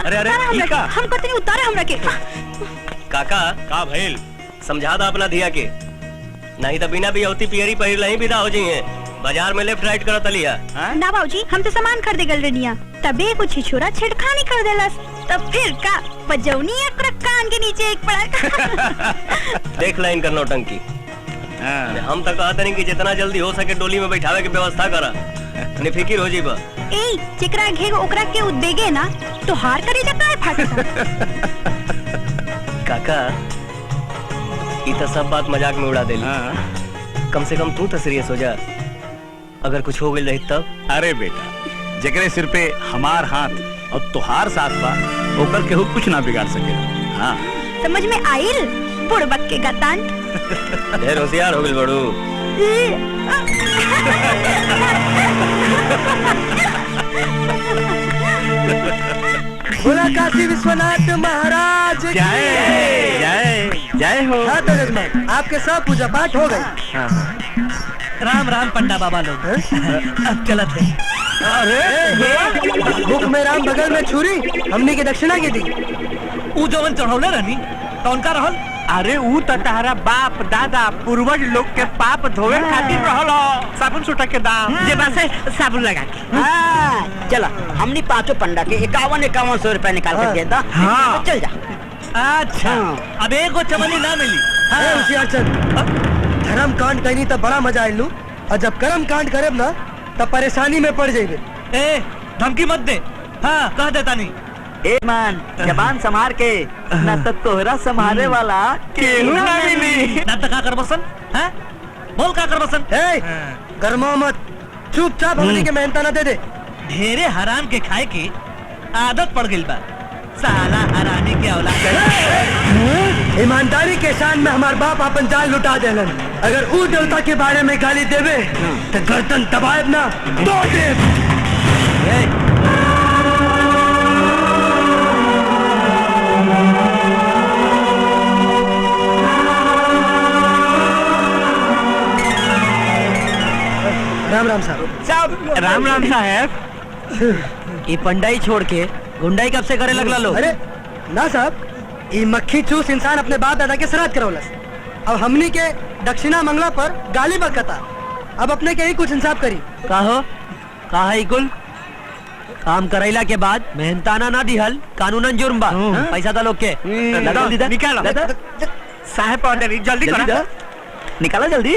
अरे अरे हम कहते नहीं उतारे हमरा के। काका का भइल? समझा दा अपना धिया के, नहीं तो बिना भी होती पियरी पहिर नहीं विदा हो जाइए। बाजार में लेफ्ट राइट करत लिया। ना बाबूजी, हम तो सामान खरीदे गल रनिया, तबे कुछ छोरा छेड़खानी कर देलस, तब फिर का बजौनी एक कान के नीचे एक पड़ा। देख ला इनका नौटंकी। हम तो कहते नहीं कि जितना जल्दी हो सके डोली में बैठावे की व्यवस्था करा, निफिकिर हो जीबा। ए चिकरा घेग ओकरा के उदेगे ना तो हार करे जा काहे फाटता। काका ई तो सब बात मजाक में उड़ा देली, कम से कम तू तो सीरियस हो जा। अगर कुछ हो गई रही तब। अरे बेटा, जकरे सिर पे हमार हाथ और तुहार साथ बा, ओकर केहू कुछ ना बिगाड़ सकेला। हाँ समझ में आइल बुड़बक के गतान। ढेर होशियार हो गई बड़ू। बोला काशी विश्वनाथ महाराज की जय जय जय हो। हाँ तो जजमान, आपके सब पूजा पाठ हो गई। राम राम पंडा बाबा लोग। अब चलत है। अरे मुख में राम बगल में छुरी, हमने की दक्षिणा की दी। ऊ जवन चढ़ौले रहनी कौन का रहल? अरे ऊ तो तारा बाप दादा पूर्वज लोग के पाप धोवे खातिर रहल साबुन सुटा के दाम जे बासे साबुन लगा के। हाँ चला हमने पांचों पंडा के 51-51 रुपए निकाल कर दिया था। हाँ। चल जा। अच्छा अब एगो चवनी ना मिली। होशियार चंद, धर्म कांड करनी तो बड़ा मजा आयलू, और जब कर्म कांड करेब ना तब परेशानी में पड़ जाइबे। ए धमकी मत दे। हाँ कह देता नहीं। ए मान जबान संभार के, ना तो तोहरा संभाले वाला केहू ना मिली। ना तो का कर बसन? हैं? बोल का कर बसन? गरमा मत, चुपचाप हमने के मेहनता ना दे दे। ढेरे हराम के खाए की आदत पड़ गई बा, साला हरामी के औलाद। ईमानदारी के शान में हमार बाप अपन जान लुटा देलन। अगर ऊ देवता के बारे में गाली देवे तो गर्दन दबाएब ना तो देव। राम राम साहब। राम राम साहब। ये पंडाई छोड़ के गुंडाई कब से करे लगला लोग? अरे ना साहब, ये मक्खी चूस इंसान अपने बाप दादा के श्राद्ध करौलस। अब हमनी के दक्षिणा मंगला पर गाली बकता, अब अपने के ही कुछ इंसाफ करी। कहो कहा कुल काम करैला के बाद मेहनताना ना दिहल कानूनन जुर्म बा। पैसा दा लोग के निकालो साहब, ऑर्डर जल्दी करो, निकाला जल्दी।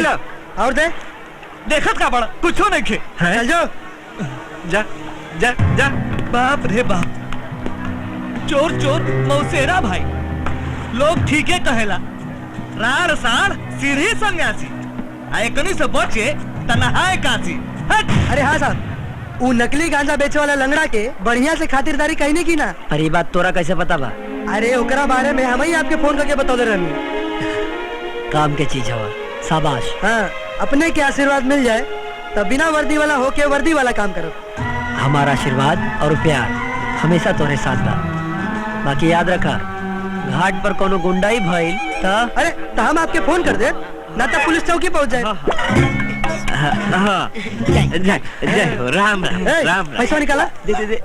लो और दे देखत का बड़ा कुछ नहीं खे। चल जाओ। जा जा जा। बाप रे बाप, चोर चोर मौसेरा भाई, लोग ठीके कहेला। रार साड़ सीढ़ी सन्यासी, एकनी से बचे तनहाए काशी। अरे हाँ साहब, वो नकली गांजा बेचे वाला लंगड़ा के बढ़िया से खातिरदारी कहने की ना। अरे बात तोरा कैसे पता बा? अरे ओकरा बारे में हम ही आपके फोन करके बतौले रहनी। काम के चीज हवा, शाबाश। हाँ, अपने के आशीर्वाद मिल जाए तब बिना वर्दी वाला होके वर्दी वाला काम करो। हमारा आशीर्वाद और प्यार हमेशा तोरे साथ बा। बाकी याद रखा, घाट पर कोनो गुंडाई भइल त अरे तो हम आपके फोन कर दे ना, तो पुलिस चौकी पहुंच जाए। जय हो। राम राम राम राम। पैसा निकाला, दे दे दे।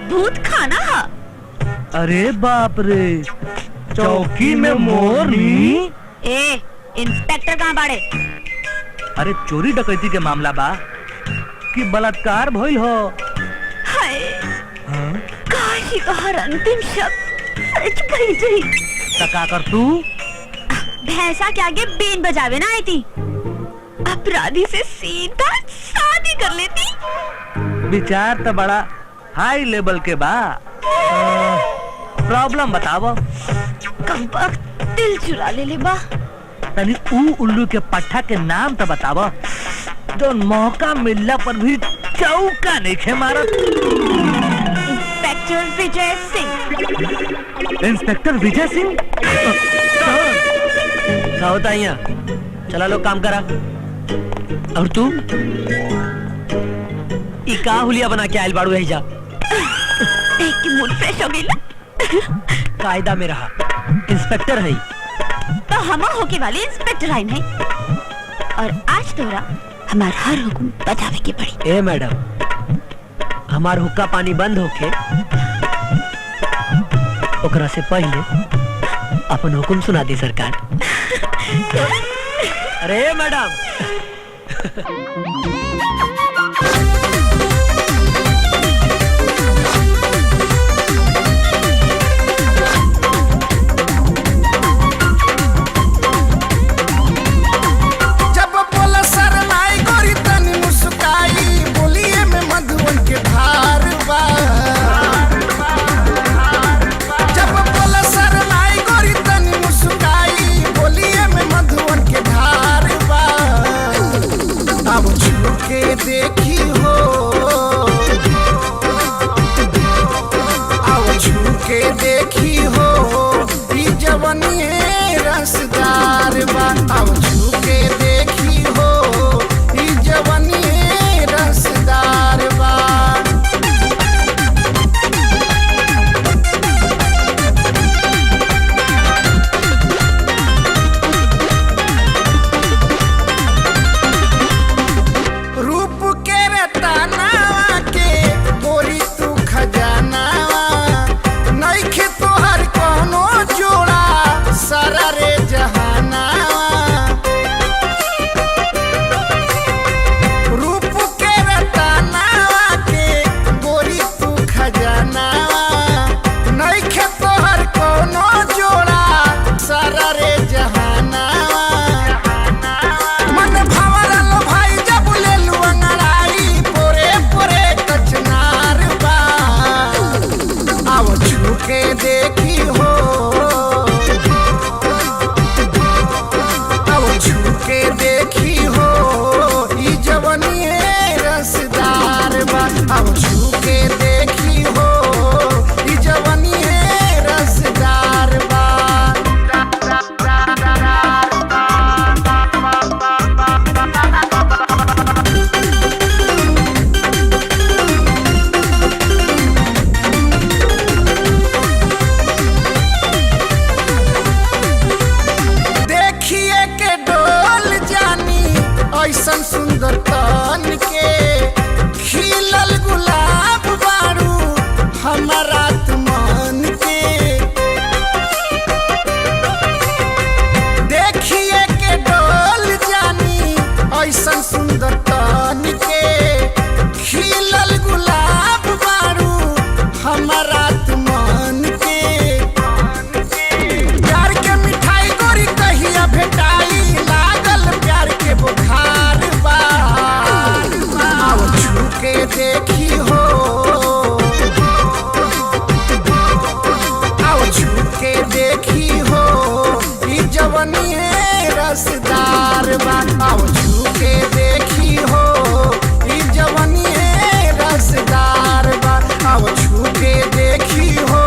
भूत खाना हा। अरे बाप रे, चौकी में मोरनी। ए इंस्पेक्टर कहाँ बाड़े? अरे चोरी डकैती के मामला बा कि बलात्कार भइल हो? हाय काशी का हर अंतिम शब्द सच कही थी। तका कर तू भैंसा के आगे बीन बजावे ना आई थी, अपराधी से सीधा शादी कर लेती। विचार तो बड़ा हाई लेवल के बा। प्रॉब्लम बतावो। कमबख्त दिल चुरा ले ले बा। तनी ऊ उल्लू के पट्टा के नाम तो बतावो जो मौका मिलला पर भी चौका नहीं खे मारत। इंस्पेक्टर विजय सिंह। इंस्पेक्टर विजय सिंह? क्या होता है यहाँ? चला लोग काम करा। और तू इका हुलिया बना के आयल बाड़ू है जा। देख के मूड फ्रेश हो गई ना। कायदा में रहा, इंस्पेक्टर है। तो हम होके वाले इंस्पेक्टर आइन है और आज तोरा हमार हर हुक्म बजावे के पड़ी। ए मैडम, हमार हुक्का पानी बंद होके ओकरा से पहले अपन हुक्म सुना दी सरकार। अरे मैडम, देखी हो, आओ छू के देखी हो,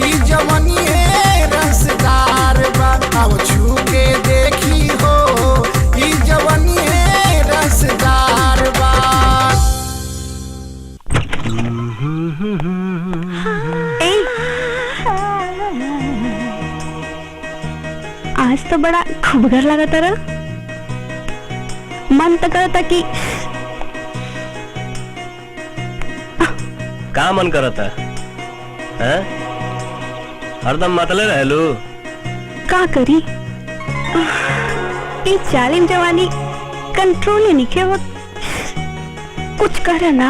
ई जवानी रसदार बा। आओ छू के देखी हो, ई जवानी रसदार बा। आज तो बड़ा खूबगर लगा तारा। मन तो करता कि का मन करता है? हरदम मतले रहलू। का करी, ये जालिम जवानी कंट्रोल ही नहीं वो कुछ करे ना।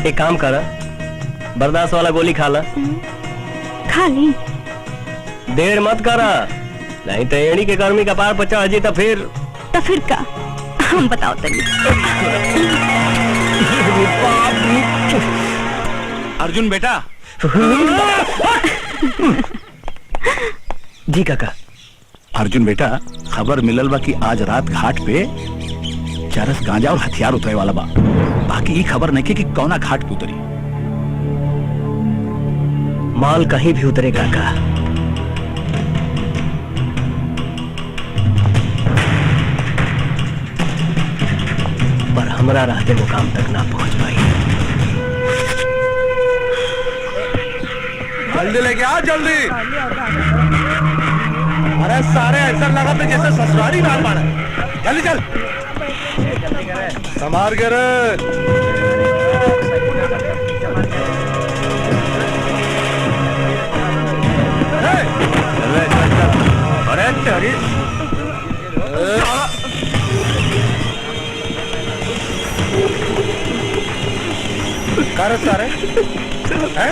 एक काम करा, बर्दाश्त वाला गोली खा ला। खा ली। देर मत करा, नहीं तो एड़ी के गर्मी का पार पचा जी तो फिर का हम बताओ तनी। अर्जुन बेटा। जी काका। अर्जुन बेटा, खबर मिलल बा कि आज रात घाट पे चरस गांजा और हथियार उतरे वाला बा। बाकी ये खबर नहीं कि कौना घाट पे उतरी। माल कहीं भी उतरे काका। पर हमरा रहते मुकाम तक ना पहुंच पाई। जल्दी लेके आ जल्दी। अरे सारे ऐसा लगा तो जैसे ससुराली मार मारा। जल्दी चल। संभाल के रे। अरे तेरी कर सारे हैं?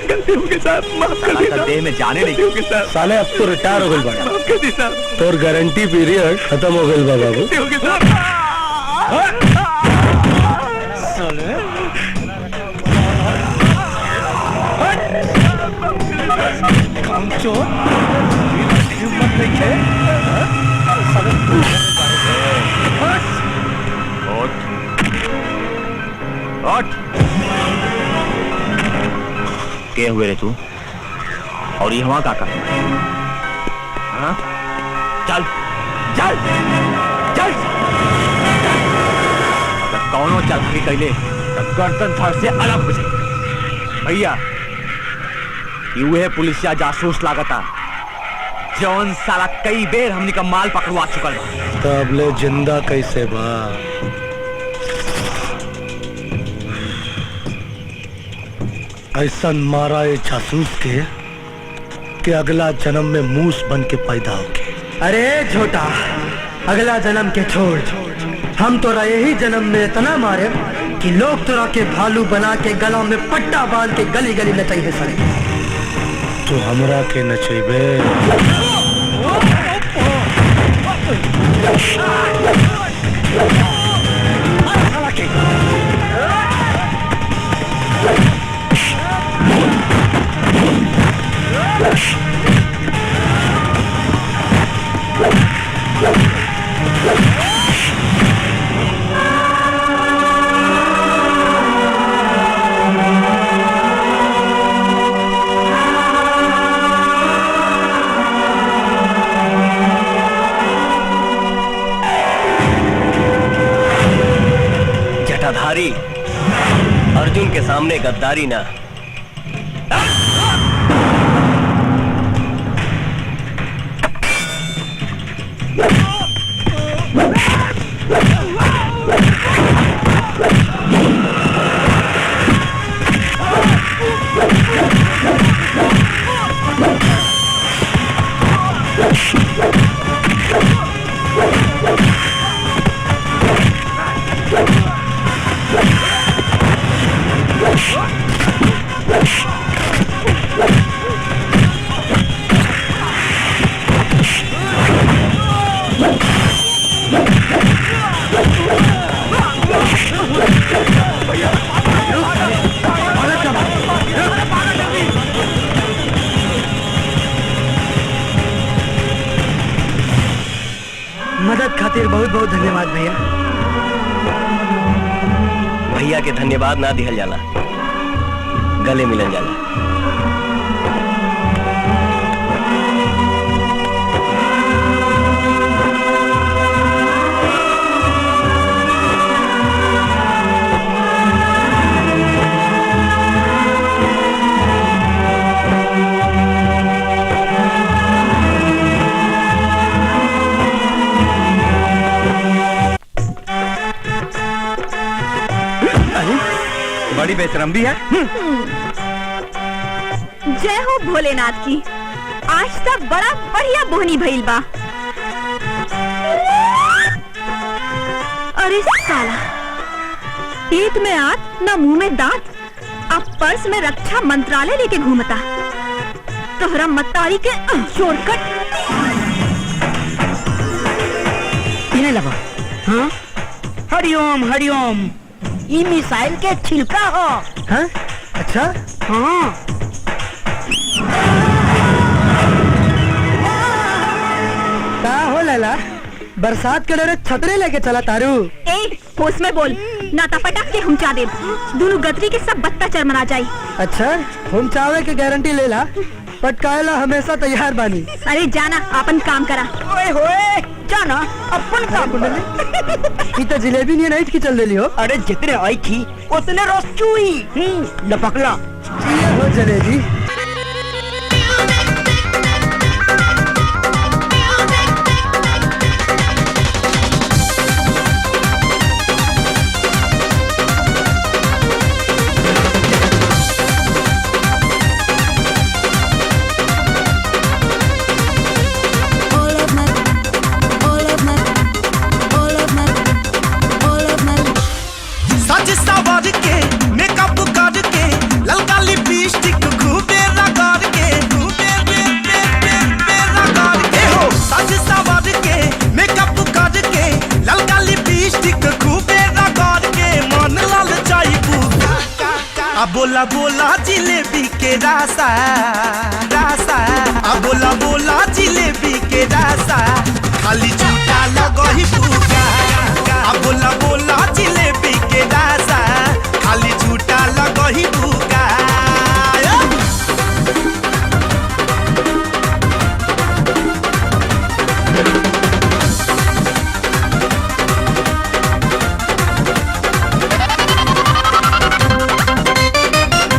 गलती हो गई साहब, माफ कर दीजिए साहब। देह में जाने नहीं होगी साहब। साले अब तो रिटायर हो गई बड़ा। माफ कर दीजिए साहब। तोर गारंटी पीरियड खत्म हो गई बाबू। गलती हो गई साहब। कामचोर हिम्मत नहीं है। के हुए रे तू? और ये वहां का हाँ? चल चल चल। अगर कौनो चल भी कैले तब गर्दन धड़ से अलग हो जाए। भैया यूहे पुलिसिया जासूस लागता जौन साला कई बेर हमनी का माल पकड़वा चुकल बा। तब ले जिंदा कैसे बा? ऐसा मारा ये जासूस के कि अगला जन्म में मूस बन के पैदा होके। अरे छोटा, अगला जन्म के छोड़, हम तोरा यही जन्म में इतना मारे कि लोग तोरा के भालू बना के गला में पट्टा बांध के गली गली नचाई सड़े। तो हमरा के नचेबे? जटाधारी अर्जुन के सामने गद्दारी ना। मदद खातिर बहुत बहुत धन्यवाद भैया। भैया के धन्यवाद ना दिहल जाला, गले मिलन जाला। बड़ी बेशरम भी है। जय हो भोलेनाथ की। आज तक बड़ा बढ़िया बोहनी भइल बा। अरे साला, पेट में आत न मुंह में दांत, अब पर्स में रक्षा मंत्रालय लेके घूमता। तोहरा मतारी के शॉर्टकट पीने लगा। हाँ? हरिओम हरिओम, ये मिसाइल के छिलका हो। हाँ? अच्छा? हाँ। का हो लैला, बरसात के डरे छतरी लेके चला तारू। ए होश में बोल, ना तो पटक के हम चा दे। दोनों गतरी के सब बत्ता चरमरा जाई। अच्छा, हम चावे के गारंटी लेला, पटकाएला हमेशा तैयार बानी। अरे जाना, अपन काम करा। ओए होए, जाना अपन काम कुंडली ये तो जिलेबी नहीं नाइट की चल रही हो। अरे जितने आई थी उतने रस चुई लपकला। ये हो जलेबी। सज सवर के मेकअप करके ललका लिपस्टिक खूबे रगड़ के रगड़ के हो। सज सवर के मेकअप करके ललका लिपस्टिक खूबे रगड़ के मन ललचाइबू आ बोला बोला जिलेबी के रासा रासा आ बोला बोला जिलेबी के रासा खाली झूठा लगही भूखा आ बोला बोला जिलेबी के रासा खाली झूठा लगही भूखा।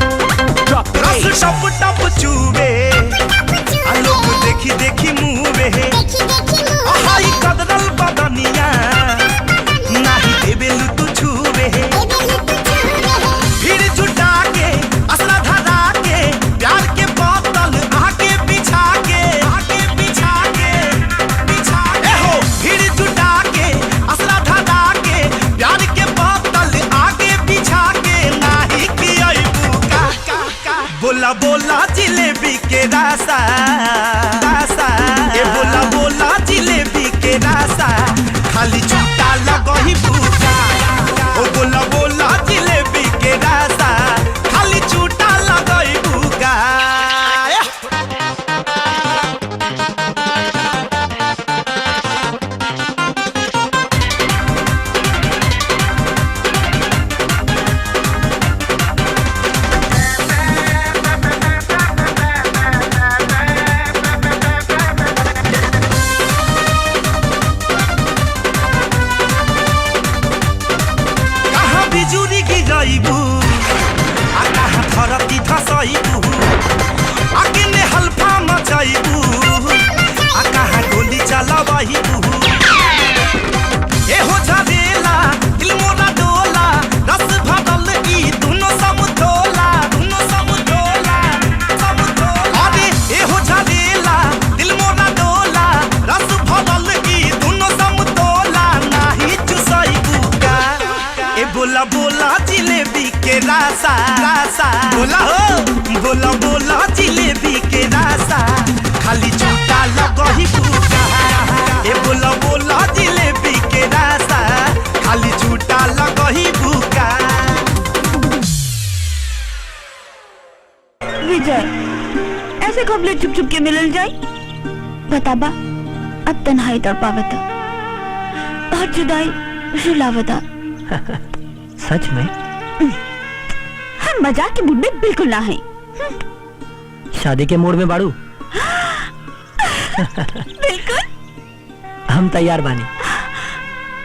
रस टप टप चूवे आ लोग देखी देखी मुँहे हाई कदरल बदनिया नाही देबेल तू छुवे भीड़ जुटा के असला धरा के प्यार के बोतल आके बिछा के हो। भीड़ जुटा के असला धरा के प्यार के बोतल आके बिछा के नाही की अइबू का बोला बोला जिलेबी के रासा रासा ए बोला बोला जिलेबी के रासा खाली झूठा लगही भूखा ओ बोला बोला जिलेबी के रासा खाली झूठा लगही भूखा। कहाँ बिजुली गिराइबू आ कहाँ धरती धसाइबू आ केने हल्फा मचाइबू आ कहाँ गोली चलावाइबू ए हो झरेला दिल मोरा डोला रस भरल ई दुनो समतोला अरे ए हो झरेला दिल मोरा डोला रस भरल ई दुनो समतोला नाही चुसाइबू का ए बोला बोला जिलेबी के रासा रासा बोला हो बोला बोला जिलेबी के रासा खाली झूठा लगही भूखा ए बोला बोला जिलेबी के रासा खाली झूठा लगही भूखा। विजय ऐसे कबले चुप चुप के मिलल जाई बताबा। अब तन्हाई तड़पावता और जुदाई रुलावता। सच में हम मजाक के मूड में बिल्कुल ना है। शादी के मूड में बाड़ू। बिल्कुल हम तैयार बानी।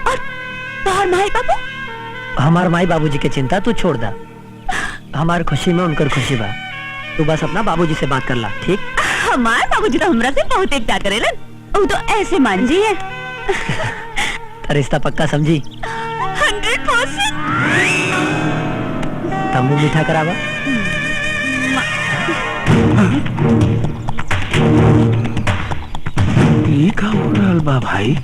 और तोहर माई बाबू हमार माई बाबूजी के चिंता तू छोड़ दा। हमार खुशी में उनकर खुशी बा। तू बस अपना बाबूजी से बात कर ला ठीक। हमार बाबूजी तो हमरा से बहुत प्यार करेलन। वो तो ऐसे मान जी है। रिश्ता पक्का समझी। 100%। तम्बू मीठा करावा। ये का हो रहल बा भाई?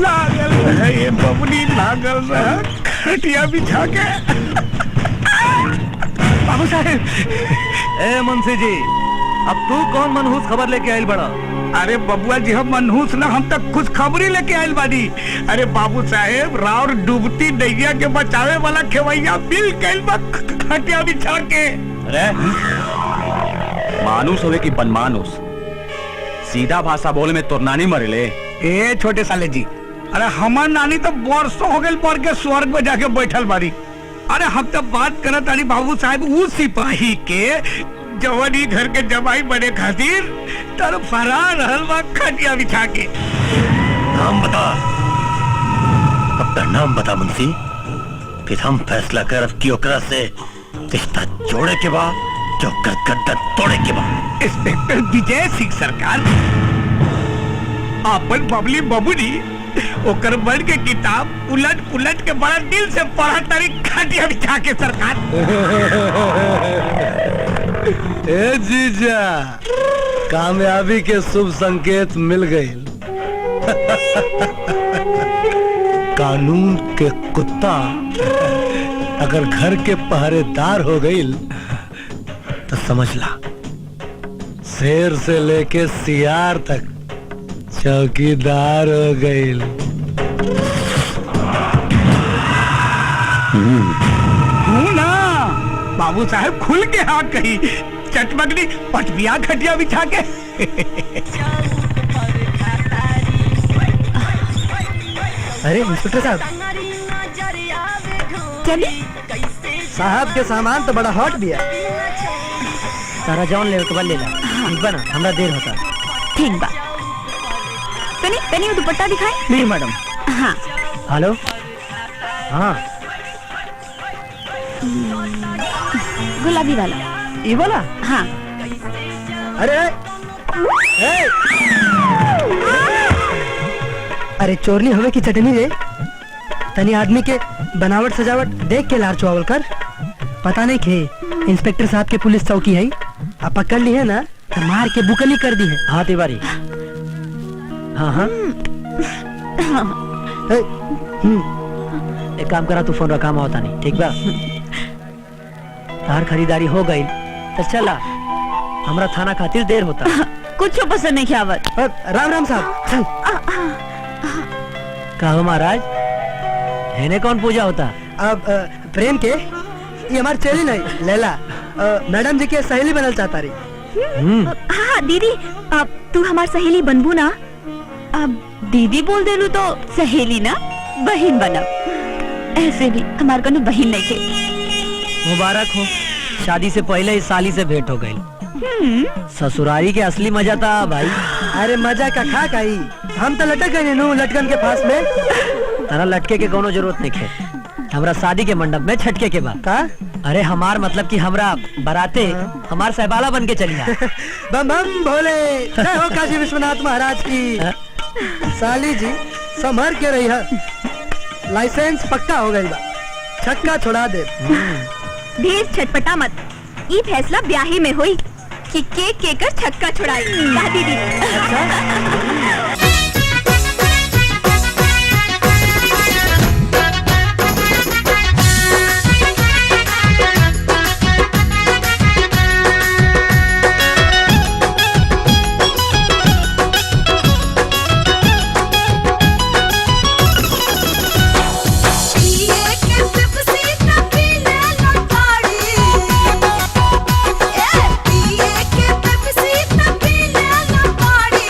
लागल है ये बबनी लागल रहा खटिया बिछा के। बाबू साहेब ए मुंशी जी अब तू कौन मनहूस खबर लेके आइल बड़ा? अरे बबुआ जी हम मनहूस ना हम तक कुछ खबरी लेके आयल बानी। अरे बाबू साहेब राउर डूबती नैया के बचावे वाला खेवैया मिल गइल बा खटिया बिछा के। अरे मानुस होवे कि बनमानुस सीधा भाषा बोले में तोर नानी मरेले। ए छोटे साले जी अरे हमार नानी तो बरसों हो गए पढ़ के स्वर्ग में जाके बैठल बारी। अरे हम तो बात करत तानी बाबू साहब उस सिपाही के जवन ही घर के जमाई बने खातिर तर फरार हलवा खटिया बिछा के। नाम बता, अपना नाम बता मुंशी, फिर हम फैसला करब कि ओकरा से रिश्ता जोड़े के बाद जो गर्दन तोड़े के बाद। इंस्पेक्टर विजय सिंह सरकार, अपन बबली बबुनी ओकर बन के किताब उलट पुलट के बड़ा दिल से पढ़ा तारी खटिया बिछा के सरकार। ए जीजा, कामयाबी के शुभ संकेत मिल गए। कानून के कुत्ता अगर घर के पहरेदार हो गई तो समझ ला, शेर से लेके सियार तक चौकीदार हो गई। ना बाबू साहब खुल के हाथ कही चटमगनी पटबिया खटिया बिछा के। अरे इंस्पेक्टर साहब, चलिए साहब के सामान तो बड़ा हॉट भी है। सारा जॉन ले के बाद ले ला। ठीक बा ना, हमरा देर होता। ठीक बा। तनी वो दुपट्टा दिखाए। नहीं मैडम। हाँ हेलो। हाँ गुलाबी वाला। ये वाला? हाँ। अरे ए! अरे चोरनी हवे की चटनी रे। तनी आदमी के बनावट सजावट देख के लार चुआवल कर। पता नहीं खे इंस्पेक्टर साहब के पुलिस चौकी है, अब पकड़ ली है ना तो मार के बुकनी कर दी है। हाँ तिवारी। हाँ हाँ एक काम करा, तू फोन रखा होता नहीं। ठीक बा, तार खरीदारी हो गई तो चला, हमरा थाना खातिर देर होता। कुछ पसंद नहीं आवत। राम राम साहब, चल। कहो महाराज, हेने कौन पूजा होता? अब प्रेम के, ये हमारी चेली नहीं लैला, मैडम जी के सहेली बनल चाहता रही। हाँ दीदी, अब तू हमार सहेली बनबू ना। अब दीदी बोल देलू तो सहेली ना बहन बनब। ऐसे भी हमार कनु बहन नहीं के। मुबारक हो, शादी से पहले ही साली से भेंट हो गई। ससुरारी के असली मजा था भाई। अरे मजा का खा काई, हम तो लटक गए नु लटकन के पास में। तारा लटके के कोनो जरूरत नहीं है, हमरा शादी के मंडप में छटके के बाद का? अरे हमार मतलब कि हमरा बराते हमार सहबाला बन के चलिया। बम बम भोले, जय हो काशी विश्वनाथ महाराज की। साली जी संभर के रही है, लाइसेंस पक्का हो गई बा, छक्का छोड़ा दे। ढेर छटपटा मत, ये फैसला ब्याही में हुई कि केक केकर छक्का छुड़ाई। दीदी पिए के पेप्सी त पी ले लो गाड़ी,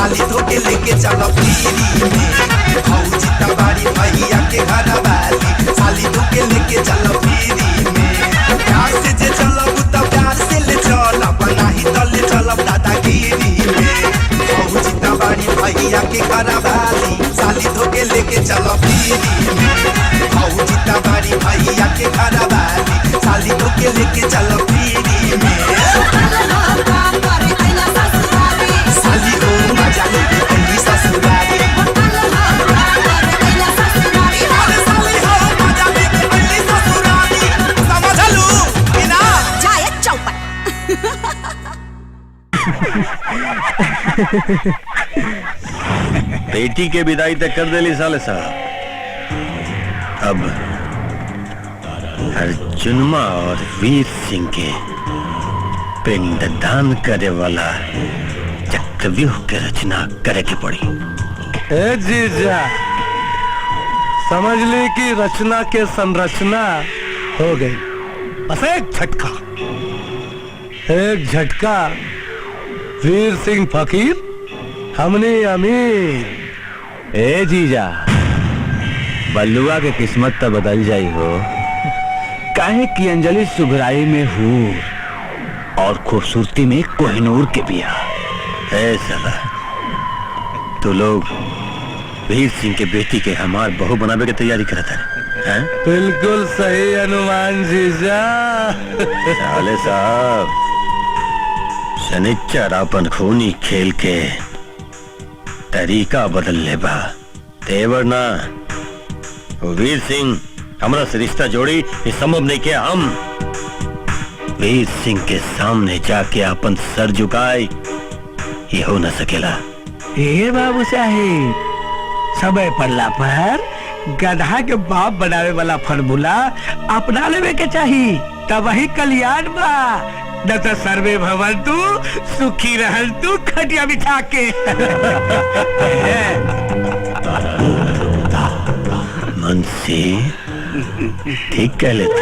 साली धोके लेके चलो पीरी में भौजी तबारी भैया के घर वाली साली धोके लेके चलो पीरी में प्यार से जे चलब त प्यार से ले चलब नाही त ले चलब दादागिरी में भौजी तबारी भैया के घर वाली साली धोके लेके चलो पीरी में भौजी तबारी भैया के घर वाली साली धोके लेके चलो पीरी में साली हो मजा लेके अंगी ससुरारी अरे साली हो मजा लेके अंगी ससुरारी समझ लू कि ना जाए चौपट। बेटी के विदाई तक कर देली साले साहब। अब अर्जुनमा और वीर सिंह के पिंडदान करे वाला चक्रव्यूह के रचना करे के पड़ी। ए जीजा समझ ली कि रचना के संरचना हो गई। बस एक झटका वीर सिंह फकीर हमने अमीर। ए जीजा बल्लुआ के किस्मत तो बदल जाई हो काहे कि अंजलि सुघराई में हूर और खूबसूरती में कोहिनूर के बिया। ए साला तू लोग वीर सिंह के बेटी के हमार बहू बनावे की तैयारी करता है? बिल्कुल सही अनुमान जीजा। साले साहब शनिचर अपन खूनी खेल के तरीका बदल ले बा तेवर ना। वीर सिंह हमरा से रिश्ता जोड़ी ये संभव नहीं के हम वीर सिंह के सामने जाके अपन सर झुकाए ये हो न सकेला। ए बाबू साहेब समय पड़ला पर गधा के बाप बनावे वाला फॉर्मूला अपना लेवे के चाहिए तब वही कल्याण बा। न तो सर्वे भवन तू सुखी रहल तू खटिया बिठा के। मुंशी ठीक कह लेते।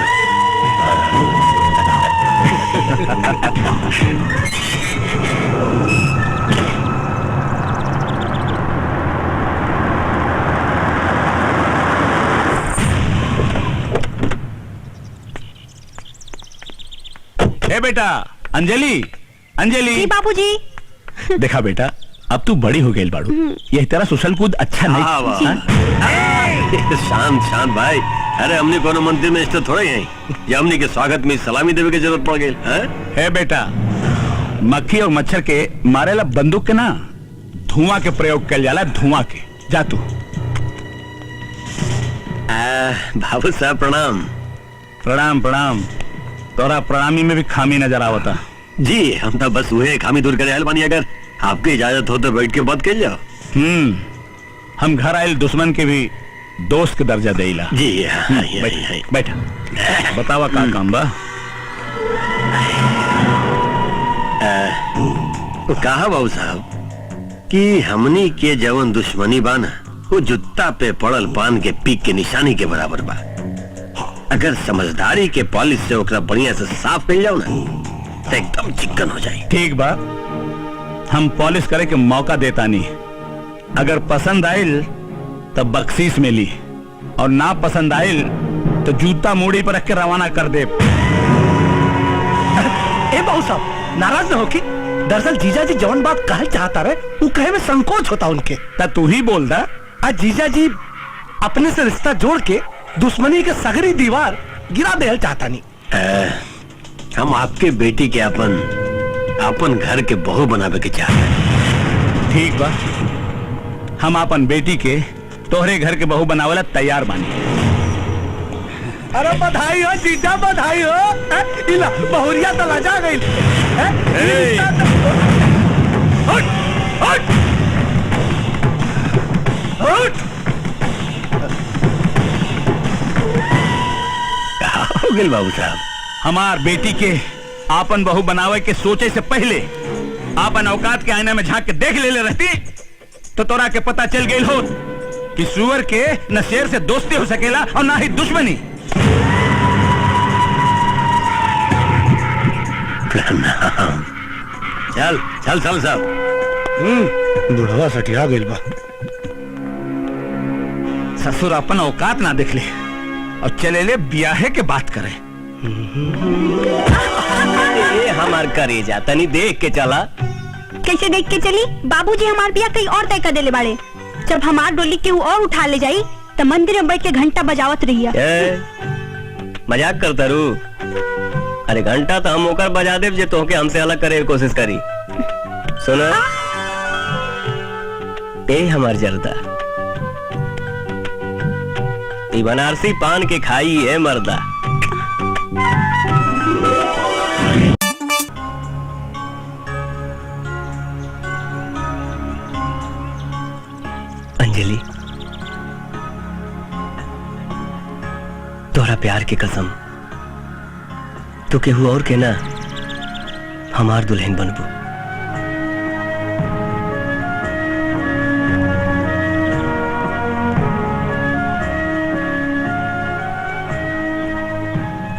ए बेटा अंजलि अंजलि जी बाबूजी। देखा बेटा अब तू बड़ी हो गई बाड़ू ये तेरा सुसल कूद अच्छा नहीं। शांत शांत भाई अरे हमने कोनो मंदिर में इसलिए थोड़ा ही है ये हमने के स्वागत में सलामी देवे की जरूरत पड़ गई है बेटा मक्खी और मच्छर के मारेला बंदूक के ना धुआं के प्रयोग कर जाला धुआं के। जा तू। बाबू साहब प्रणाम। प्रणाम प्रणाम तोरा प्रणामी में भी खामी नजर आवता। जी हम तो बस हुए खामी दूर करे बानी अगर आपकी इजाजत हो तो बैठ के बात कर जाओ। हम घर आयल दुश्मन के भी दोस्त के दर्जा देला। जी बैठा बतावा का काम बा। कहा बाबू साहब कि हमनी के जवन दुश्मनी बाना वो जुत्ता पे पड़ल पान के पीक के निशानी के बराबर बा। अगर समझदारी के पॉलिश से ओकरा बढ़िया से साफ कर जाओ ना तो एकदम चिकन हो जाए। ठीक बा हम पॉलिश करे के मौका देता नहीं। अगर पसंद आयल तो बख्शीश मिली और ना पसंद आयल तो जूता मूड़ी पर रख के रवाना कर दे। ए बाबू साहब नाराज न हो कि दरअसल जीजा जी जवन बात कहल चाहता रहे वो कहे में संकोच होता उनके। तू ही बोल दा। आज जीजा जी अपने से रिश्ता जोड़ के दुश्मनी के सगरी दीवार गिरा देल चाहता नहीं। हम आपके बेटी के अपन घर के बहू बनावे के चाहते हैं। ठीक बा हम अपन बेटी के तोहरे घर के बहू बनावेला तैयार बानी। अरे बधाई हो जीजा बधाई हो। इला बहुरिया तो लजा गई। हो गए बाबू साहब हमार बेटी के आपन बहू बनावे के सोचे से पहले आपन औकात के आईना में झांक के देख ले रहती तो तोरा के पता चल गई हो कि सुअर के न शेर से दोस्ती हो सकेला और ना ही दुश्मनी। प्रणाम। चल चल चल साहब बुढ़वा सटिया गइल बा। ससुर अपन औकात ना देख ले और चले ले ब्याहे के बात करे। हमार करेजा तनी देख के चला। कैसे देख के चली? बाबूजी हमार बिया कहीं और तय कर देले बाड़े। जब हमार डोली के और उठा ले जाई तो मंदिर में बैठ के घंटा बजावत रहिया। मजाक करता रू? अरे घंटा तो हम होकर बजा देव जे तोहके हमसे अलग करे कोशिश करी। सुना ए हमार जर्दा, ई बनारसी पान के खाई है मर्दा। अंजलि, तोहरा प्यार की कसम, तू केहू और के ना हमार दुल्हन बनबू।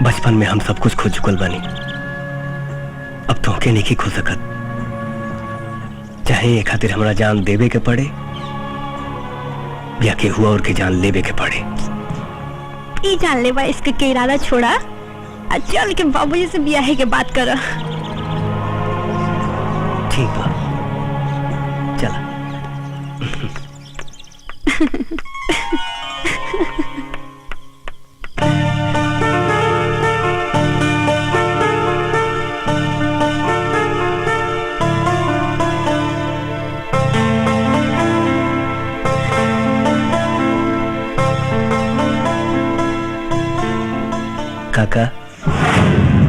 बचपन में हम सब कुछ खो चुकल बानी, अब तोहके नहीं खो सकत। चाहे ये खातिर हमरा जान देवे के पड़े या केहू और के जान लेवे के पड़े। ई जान ले बा इसके के इरादा छोड़ा, चल के बाबूजी से ब्याहे के बात कर। ठीक बा, चला। काका,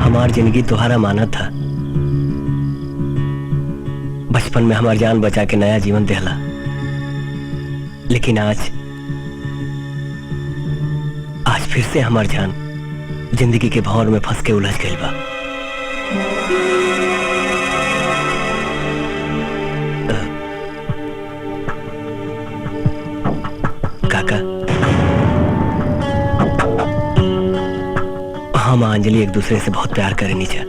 हमार जिंदगी तुम्हारा माना था। बचपन में हमार जान बचा के नया जीवन देहला, लेकिन आज फिर से हमार जान जिंदगी के भंवर में फंस के उलझ गई बा। काका, हम अंजलि एक दूसरे से बहुत प्यार करेनी जा।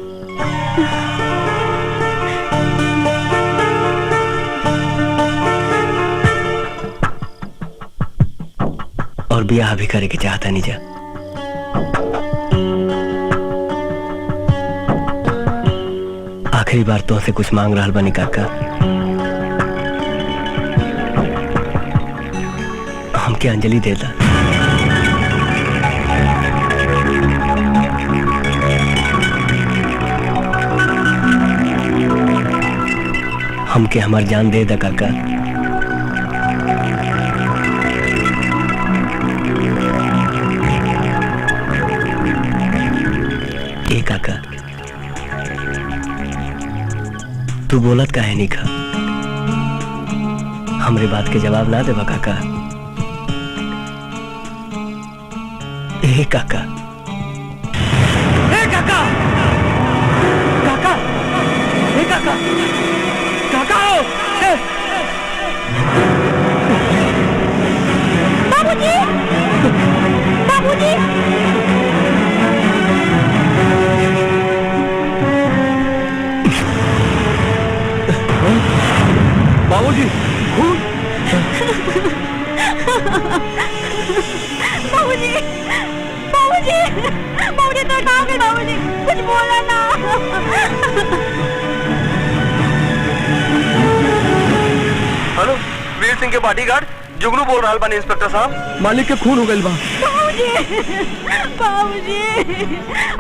और ब्याह भी करे के चाहता नहीं जा। आखिरी बार तो से कुछ मांग रहा बनी काका, हमके अंजलि दे दा। हमके हमार जान दे दा काका। ए काका, तू बोलत काहे नहीं खा? हमरे बात के जवाब ना देबा काका? ए काका, ए काका, काका, ए काका, काका हो, बाबूजी, बाबूजी, बाबूजी, खून, बाबूजी, बाबूजी, बाबूजी तो कहाँ गए? बाबूजी कुछ बोला ना। हेलो, वीर सिंह के बॉडीगार्ड जुगनू बोल रहा बानी इंस्पेक्टर साहब। मालिक के खून हो गई बा। बाबूजी, बाबूजी,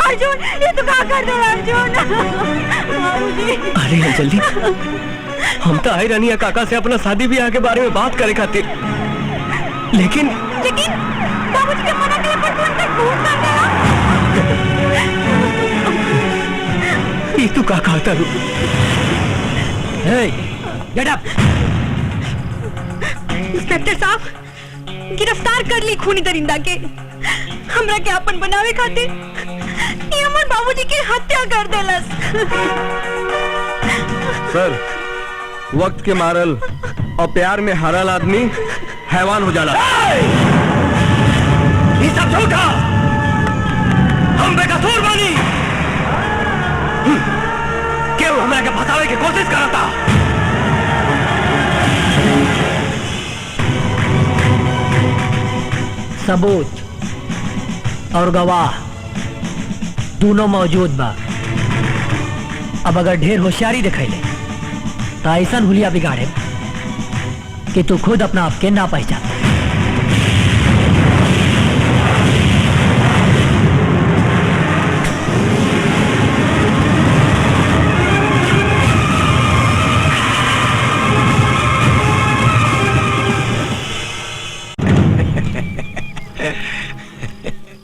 अर्जुन, ये तो कहाँ कर दो अर्जुन? बाबूजी। अरे अंजलि, हम तो आई रानिया काका से अपना शादी ब्याह के बारे में बात करे खातिर, लेकिन बाबूजी के मना के पर तुम तक खून कर गया। ये तू का कहता रू? Get up. इंस्पेक्टर साहब, गिरफ्तार कर ली खूनी दरिंदा के। हमरा के अपन बनावे खातिर ये हमर बाबूजी की हत्या कर देलस। सर, वक्त के मारल और प्यार में हारल आदमी हैवान हो जाला। ये सब झूठा, हम बेकसूर बानी। क्यों हमरा के फंसावे की कोशिश करता? सबूत और गवाह दोनों मौजूद बा। अब अगर ढेर होशियारी दिखैले तो ऐसा हुलिया बिगाड़े कि तू खुद अपना आप के ना पहचान।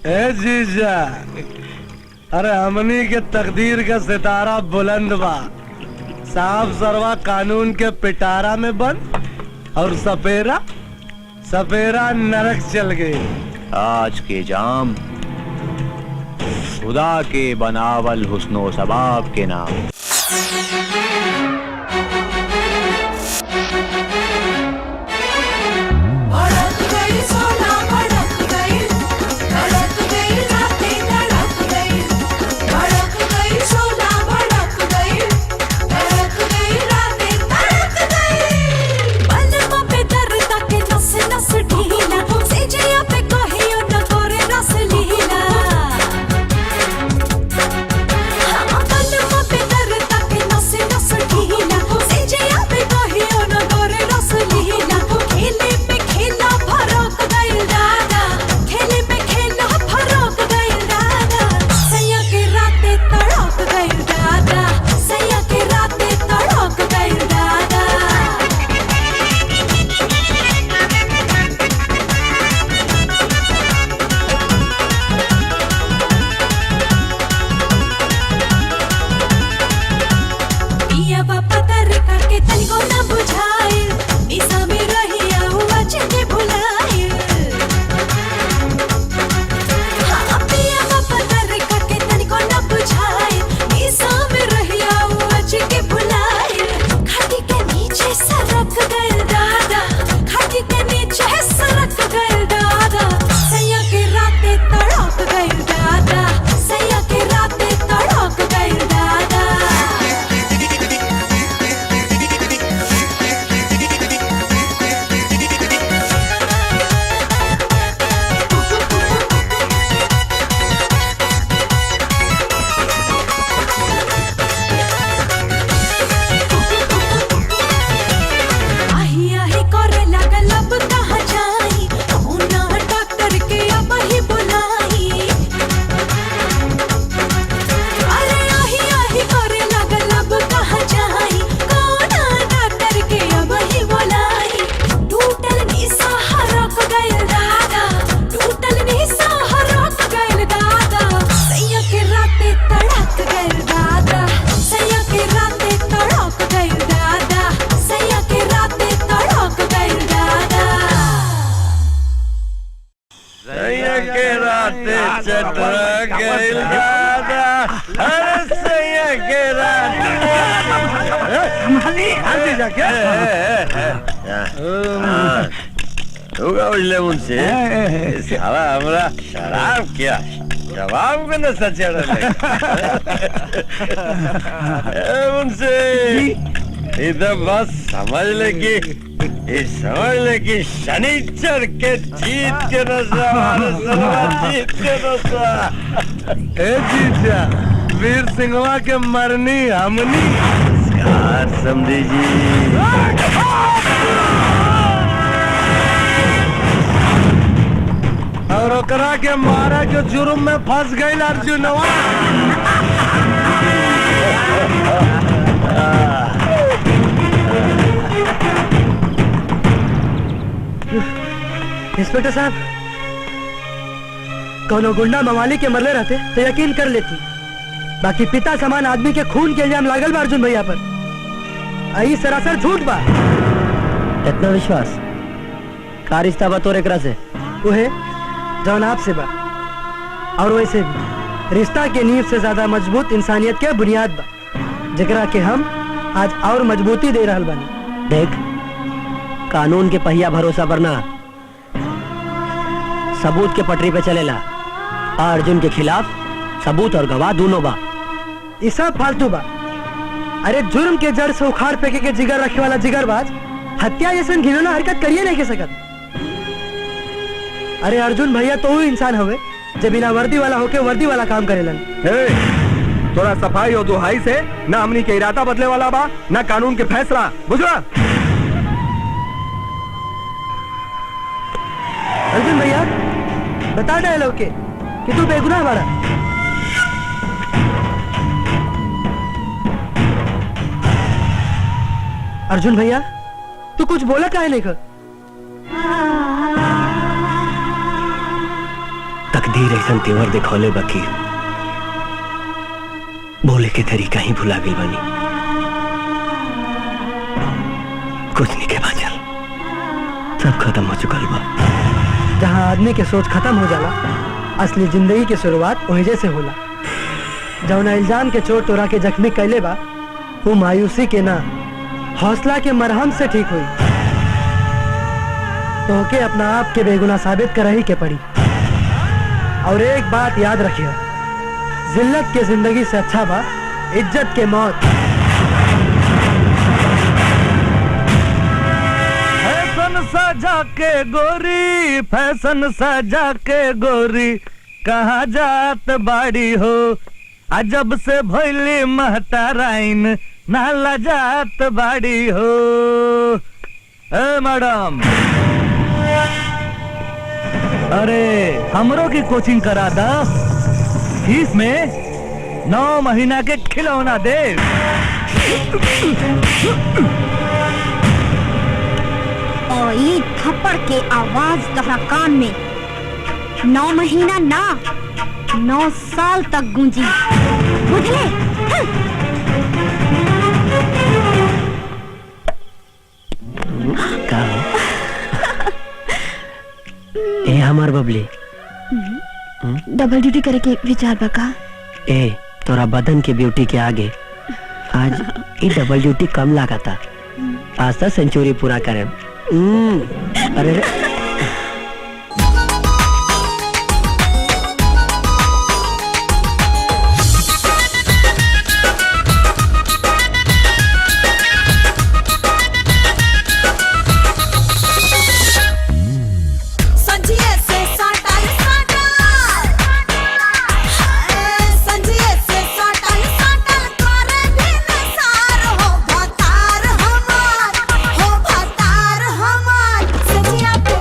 ए जीजा, अरे हमनी के तकदीर का सितारा बुलंद बा। साफ सरवा कानून के पिटारा में बंद और सपेरा नरक चल गई। आज के जाम खुदा के बनावल हुस्नो सबाब के नाम। शराब क्या जवाब को न सचड़ उनसे इधर बस समझ ले कि शनिचर के जीत के नशा ए जीजा, वीर सिंहवा के मरनी हमनी समझी जी। और ओकरा के मारा जो जुर्म में फंस गई अर्जुनवा। इंस्पेक्टर साहब, कोनो गुंडा मवाली के मरले रहते तो यकीन कर लेती, बाकी पिता समान आदमी के खून के इल्जाम लागल बा अर्जुन भैया पर। आई सरासर झूठ बा। इतना विश्वास का रिश्ता बा तोर एकरा से? उहे जौन आपसे बा, और वैसे भी रिश्ता के नींव से ज्यादा मजबूत इंसानियत के बुनियाद बा, जेकरा के हम आज और मजबूती दे रहल बानी। देख, कानून के पहिया भरोसा बरना सबूत के पटरी पे चलेला। अर्जुन के खिलाफ सबूत और गवाह दोनों बा। ये सब फालतू बा। अरे जुर्म के जड़ से उखाड़ फेंके के जिगर रखे वाला जिगरबाज हत्या जैसे घिनौना हरकत करिए नहीं के सकत। अरे अर्जुन भैया तो वो इंसान हवे जब बिना वर्दी वाला होके वर्दी वाला काम करेलन। थोड़ा सफाई और दुहाई से ना हमनी के इरादा बदले वाला बा ना कानून के फैसला, बुझला? अर्जुन भैया बता डायलॉग के कि तू बेगुनाह बाड़ा। अर्जुन भैया तू कुछ बोला काहे नहीं कर? तकदीर ऐसा तेवर दिखौले बकी बोले के तरीका ही भुला गई बनी। कुछ नहीं के बाचल, सब खत्म हो चुकल बा। जहाँ आदमी के सोच खत्म हो जाला असली जिंदगी की शुरुआत वहीं से होला। जौना इल्जाम के चोट तोरा के जख्मी कैले बा वो मायूसी के ना हौसला के मरहम से ठीक हुई। तो के अपना आप के बेगुनाह साबित कर ही के पड़ी। और एक बात याद रखियो, जिल्लत के जिंदगी से अच्छा बा इज्जत के मौत। फैशन सजा के गोरी, फैशन सजा के गोरी, कहाँ जात बाड़ी हो, अजब से भइली महताराइन नाला जात बाड़ी हो। ए मैडम, अरे हमरो की कोचिंग करा दा, फीस में 9 महीना के खिलौना दे। और ये थप्पड़ के आवाज तोहरा कान में 9 महीना ना 9 साल तक गूंजी, बुझले? का ए हमार बबली डबल ड्यूटी करे के विचार बका। ए तोरा बदन के ब्यूटी के आगे आज ये डबल ड्यूटी कम लागता। आज तक सेंचुरी पूरा करे। अरे सजिया पे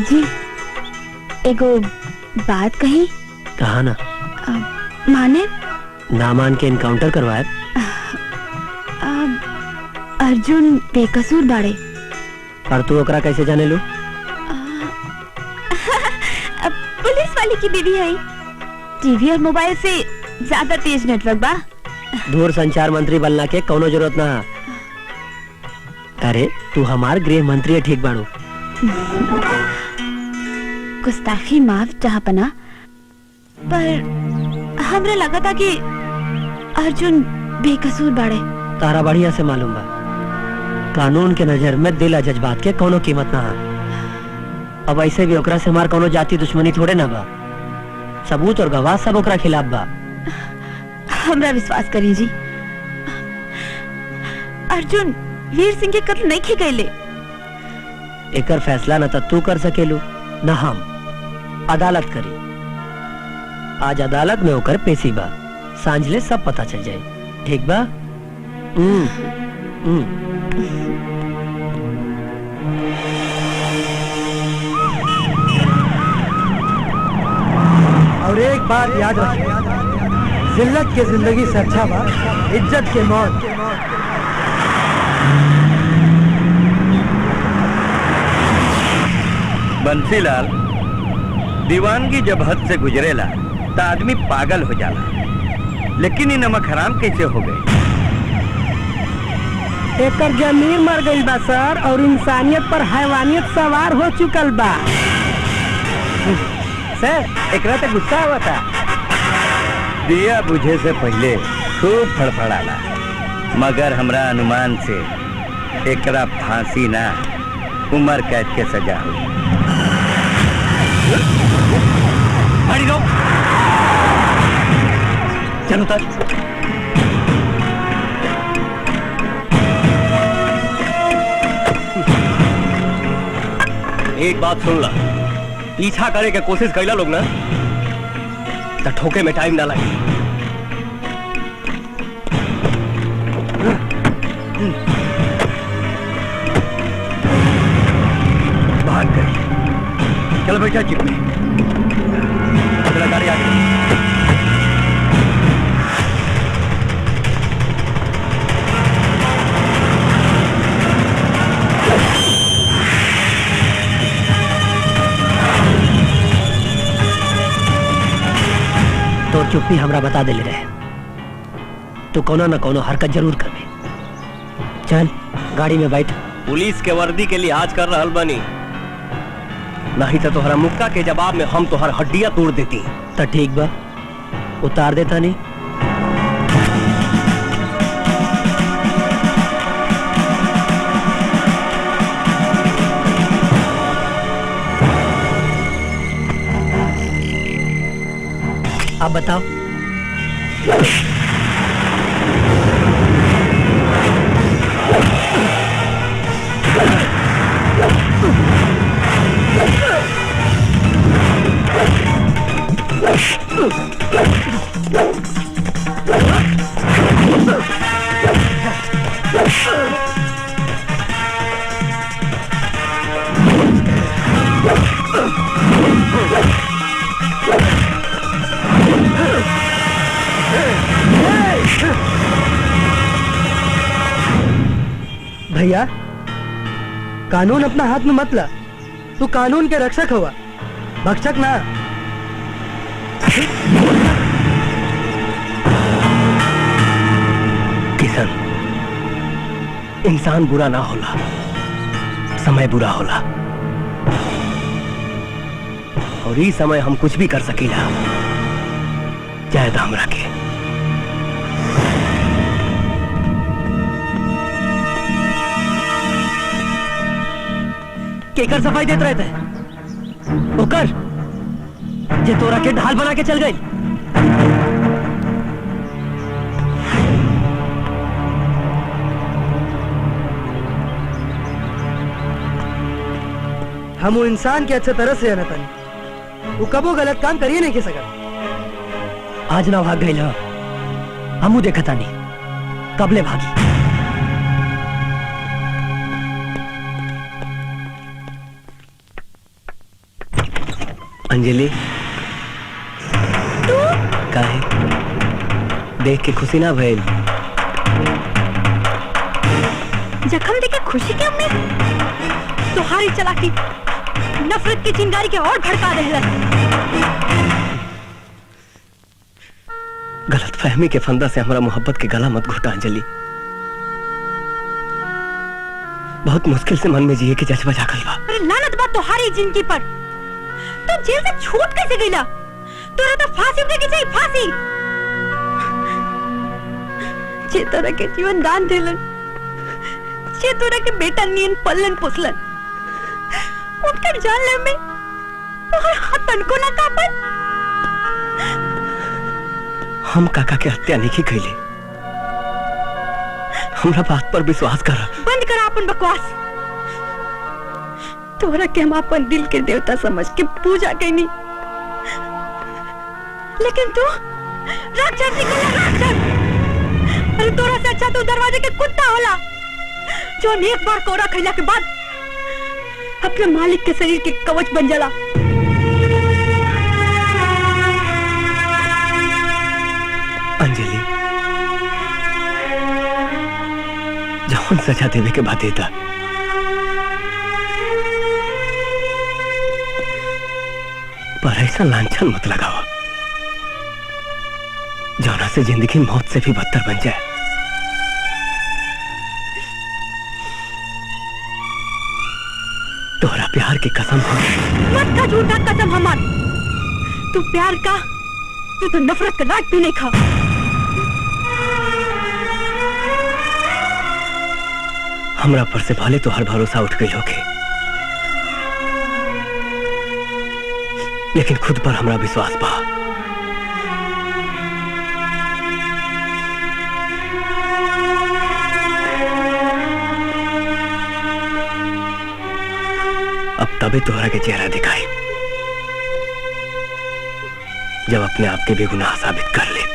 जी एगो बात कही। कहा ना, माने ना मान के इनकाउंटर करवाए। अर्जुन बेकसूर बाड़े। पर तू ओकरा कैसे जाने लू? पुलिस वाली की बीवी है। टीवी और मोबाइल से ज्यादा तेज नेटवर्क बा। दूर संचार मंत्री बनना के कोनो जरूरत ना। अरे तू हमार गृह मंत्री है, ठीक बाड़ू। गुस्ताखी माफ चाहपना, पर हमरा लगा था कि अर्जुन बेकसूर बाड़े। तारा बढ़िया से मालूम बा, कानून के नजर में दिल आ जज्बात के कोनो कीमत ना है। अब ऐसे भी ओकरा से हमार कोनो जाति दुश्मनी थोड़े ना बा। सबूत और गवाह सब ओकरा खिलाफ बा। हमरा विश्वास करी जी, अर्जुन वीर सिंह के कत्ल नहीं गईले। एकर फैसला न तो तू कर सकेलू न हम, अदालत करी। आज अदालत में होकर पेशी बा, सांझले सब पता चल जाए, ठीक बा? और एक बात याद रखिए, जिल्लत के जिंदगी से अच्छा बा इज्जत के मौत। बंसीलाल, दीवानगी जब हद से गुजरेला तो आदमी पागल हो जाला, लेकिन ये नमक हराम कैसे हो गई? एकर जमीर मर गई बा सर, और इंसानियत पर हैवानियत सवार हो चुकल बा। सर एकरा तो गुस्सा हुआ था। दिया बुझे से पहले खूब फड़फड़ाला, मगर हमरा अनुमान से एकरा फांसी ना उम्र कैद के सजा हुई। चलो तक एक बात सुन ला, पीछा करे के कोशिश कैला लोग ना तो ठोके में टाइम ना लगे। भाग गए। चल बैठा जीप में, अगला गाड़ी आ गई। तो चुप्पी हमरा बता देले रहे, तू कोनो न कोनो हरकत जरूर करबे। चल गाड़ी में बैठ। पुलिस के वर्दी के लिहाज कर रहल बनी, नहीं तो तोहरा मुक्का के जवाब में हम तोहर हड्डियां तोड़ देती। तो ठीक बा, उतार देता नहीं। आप बताओ। भैया, कानून अपना हाथ में मत ला। तू कानून के रक्षक हुआ, भक्षक ना। किशन, इंसान बुरा ना होला, समय बुरा होला। और इस समय हम कुछ भी कर सकीला, चाहे तो हमरा के। केकर सफाई देते रहते ओकर जे तोरा के ढाल बना के चल गई। हम वो इंसान के अच्छे तरह से जानता नहीं, वो कबो गलत काम करिए नहीं के सका। आज ना भाग गई, हमू देखता नहीं कबले भागी। अंजलि काहे देख के खुशी ना भइल? जख्म देके खुशी की उम्मीद, तुम्हारी चालाकी नफरत की चिंगारी के और भड़का रहे। गलत फहमी के फंदा से हमारा मोहब्बत के गला मत घुटा अंजलि। बहुत मुश्किल से मन में जिए के जज्बा जागल बा। अरे लानत बात तुम्हारी जिंदगी पर। तो जेल से छूट कैसे गईला? तोरा तो फांसी देगी चाहिए, फांसी। जे तोरा के जीवन दान देलन, जे तोरा के बेटा नियन पलन पोसलन, उनकर जान ले में तोहर हाथ तनको ना कापन। हम काका के हत्या नहीं कैले। हमरा बात पर विश्वास कर। बंद कर अपन बकवास। तोरा के हम अपन दिल के देवता समझ के पूजा कैनी, लेकिन तू राक्षस निकला, राक्षस। अरे तोरा से अच्छा तू दरवाजे के कुत्ता होला, जो एक बार कोरा खैला के बाद अपने मालिक के शरीर के कवच बन जाला। अंजलि, जौन सजा देवे के बाद देता, पर ऐसा लांछन मत लगावा जौना से जिंदगी मौत से भी बदतर बन जाए। तोहरा प्यार की कसम हो। मत खा झूठा कसम हमार। तू प्यार का, तू तो नफरत का लाट भी नहीं खा। हमरा पर से भले तो हर भरोसा उठ गई होके, लेकिन खुद पर हमरा विश्वास बा। अब तभी तोहरा के चेहरा दिखाई जब अपने आप के बेगुनाह साबित कर ले।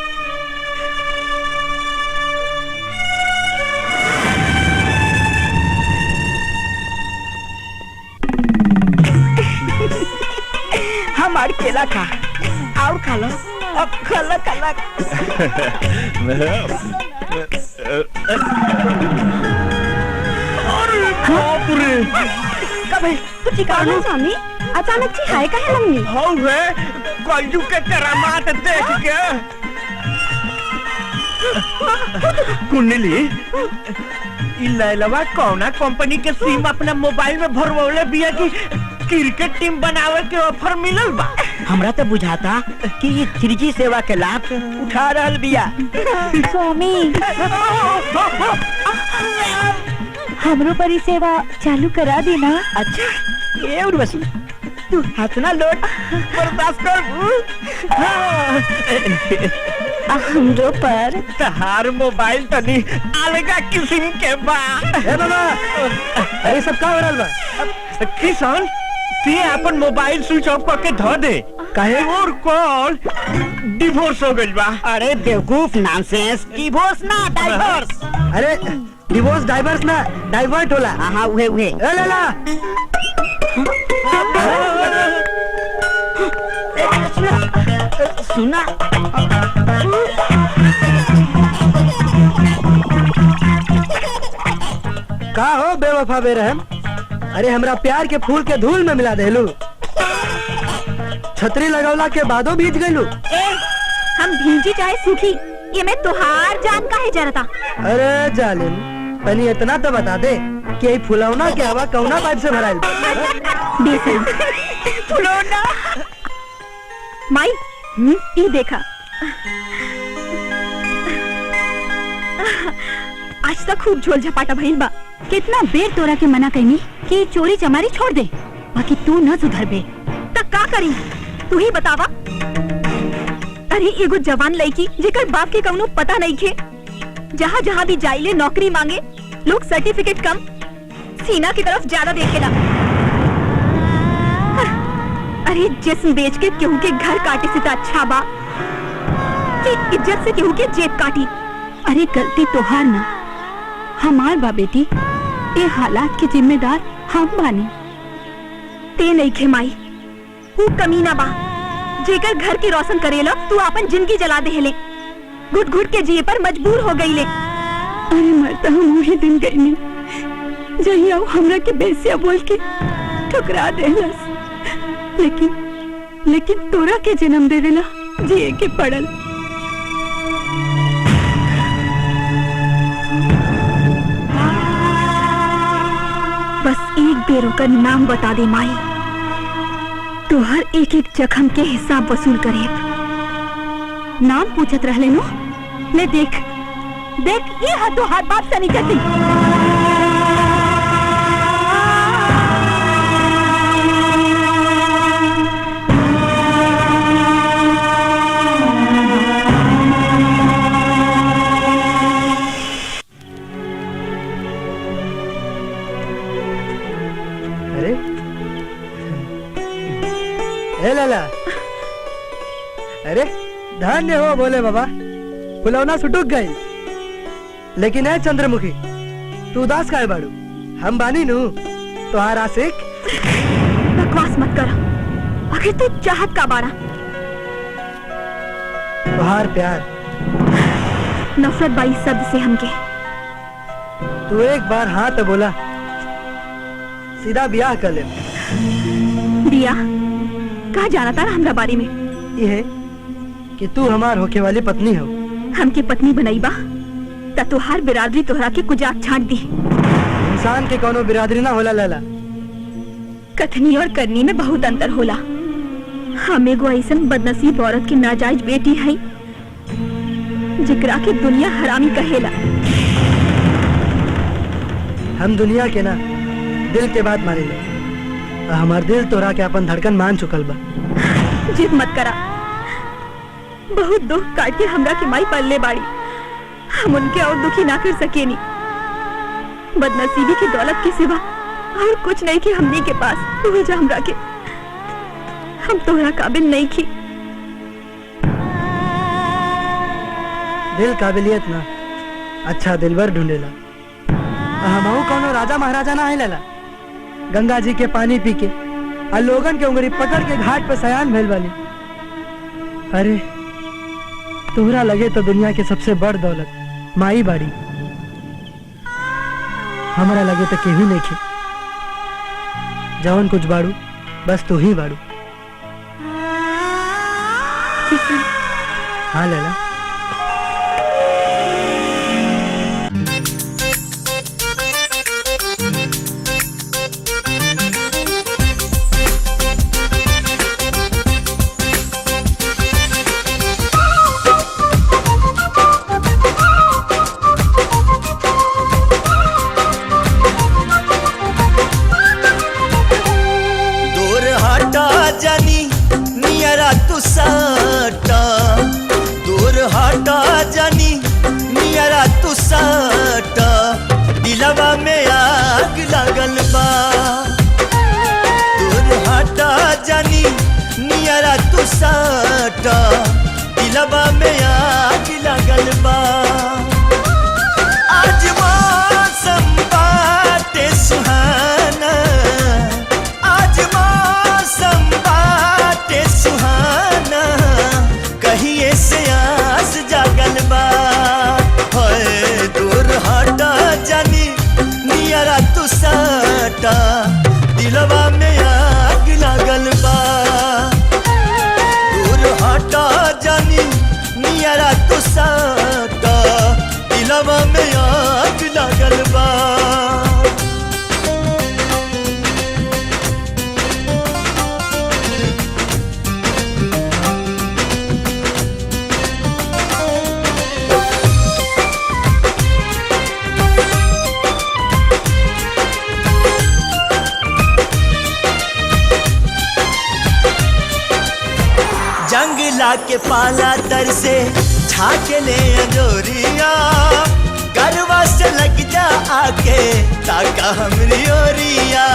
हमार केला खा और खा लो। अब खाला खाला। कभी कुछ कारण स्वामी अचानक सी हाय काहे लगनी? हो रे कलजू के करामात देख के। कुंडली ई लैलवा कौना कंपनी के सिम अपना मोबाइल में भरवले बिया की क्रिकेट टीम बनावे के ऑफर मिलल बा। हमरा तो बुझाता कि ये 3G सेवा के लाभ उठा रहल बिया। स्वामी हमरो पर सेवा चालू करा देना। अच्छा ये उर्वशी तू हंसना लोट बर्दाश्त कर। हमरो पर तहार मोबाइल तनी अलगा किस्म के बा। ए बाबा, अरे सब का हो रहल बा? किसान ते अपन मोबाइल स्विच ऑफ करके धो दे। काहे? और कॉल डिवोर्स हो गइल बा। अरे बेवकूफ नॉनसेंस, डिवोर्स ना डाइवोर्स। अरे डिवोर्स डाइवर्स ना डाइवर्ट होला। हाँ उहे उहे। ए ले ला। सुना का हो बेवफा बेरहम? अरे हमरा प्यार के फूल के धूल में मिला देलू। छतरी लगौला के बादो भीज गइलू। हम भींजी चाहे सूखी, ये मैं तुहार जान काहे जरता। अरे जालिम, तनी इतना तो बता दे कि ये फुलौना के हवा कौना पाइप से भराइल? फुलौना माई, ये देखा आज तक खूब झोल झपाटा भइल बा। कितना बेर तोरा के मना कइनी कि चोरी चमारी छोड़ दे, बाकी तू न सुधर बे। तक का करी तू ही बतावा। अरे एगो जवान लड़की जेकर बाप के कौनो पता नहीं खे, जहाँ जहाँ भी जाइले नौकरी मांगे, लोग सर्टिफिकेट कम सीना की तरफ ज्यादा देखेला। अरे जिस्म बेच के केहू के घर काटे से तो अच्छा बा कि इज्जत से केहू के जेब काटी। अरे गलती तोहार ना हमार बा बेटी, ये हालात के जिम्मेदार हम बानी, ते नहीं खे माई। तू कमीना बा जेकर घर के रोशन करेला तू अपन जिंदगी जला देले, घुट घुट के जिए पर मजबूर हो गई ले। अरे मरता हम वही दिन गई जहिया हमरा के बेसिया बोल के ठुकरा देलस, लेकिन तोरा के जन्म देवेला जिए के पड़ल। बस एक बेर ओकर नाम बता दे माई, तो हर एक एक जख्म के हिसाब वसूल करे। नाम पूछत रहले नो, ले देख ये हाथों हाथ बाप से निकलती। अरे ए लाला, अरे धन्य हो बोले बाबा, फुलौना सुटुक गई। लेकिन है चंद्रमुखी, तू उदास काहे बाड़ू? हम बानी नू तोहार आशिक। बकवास मत कर, आखिर तू चाहत का बाड़ा? तोहार प्यार। नफरत बाई शब्द से हमके। तू एक बार हाँ तो बोला, सीधा ब्याह कर ले। बिया कहा जाना था हमरा बारे में? ये है कि तू हमार होके वाली पत्नी हो। हमके पत्नी बनाई बा ता तुहार बिरादरी तोहरा के कुजात छाट दी। इंसान के कोनो बिरादरी ना होला लाला। कथनी और करनी में बहुत अंतर होला। हम एगो ऐसन बदनसीब औरत की नाजायज बेटी है जिकरा के दुनिया हरामी कहेला। हम दुनिया के ना दिल के बात मानी ले, हमार दिल तोरा के अपन धड़कन मान चुकल बा। जिद मत करा, बहुत दुख काट के हमरा के माई पल्ले बाड़ी, हम उनके और दुखी ना कर सकेनी। बदनसीबी की दौलत के सिवा और कुछ नहीं कि हमनी के पास। तू वजह हमरा के, हम तोहरा काबिल नहीं की। दिल काबिलियत ना अच्छा दिलबर ढूंढेला। हमहू कोनो राजा महाराजा ना है लाला। गंगा जी के पानी पी के और लोगन के उंगली पकड़ के घाट पर सयान भेल वाली। अरे तोहरा लगे तो दुनिया के सबसे बड़ दौलत माई बाड़ी, हमारा लगे तो केहू नहीं खे। जवन कुछ बाड़ू बस तू ही बाड़ू। हाँ लाला। दिलवा में आग लगल बा, दूर हटा जानी नियरा तू साटा। दिलवा में आग लगल बा, आज मौसम बाटे सुहाना, आज मौसम बाटे सुहाना। कहिए से आस जागल बा, दूर हटा जानी नियरा तू साटा। दिलवा में आग लागल बा, दूर हटा जानी नियरा तू साटा। दिलवा में आग लागल बा। जंगला के पाला तर से झाके ले अंजोरिया, गरवा से लग जा आके ताका हमरी ओरिया।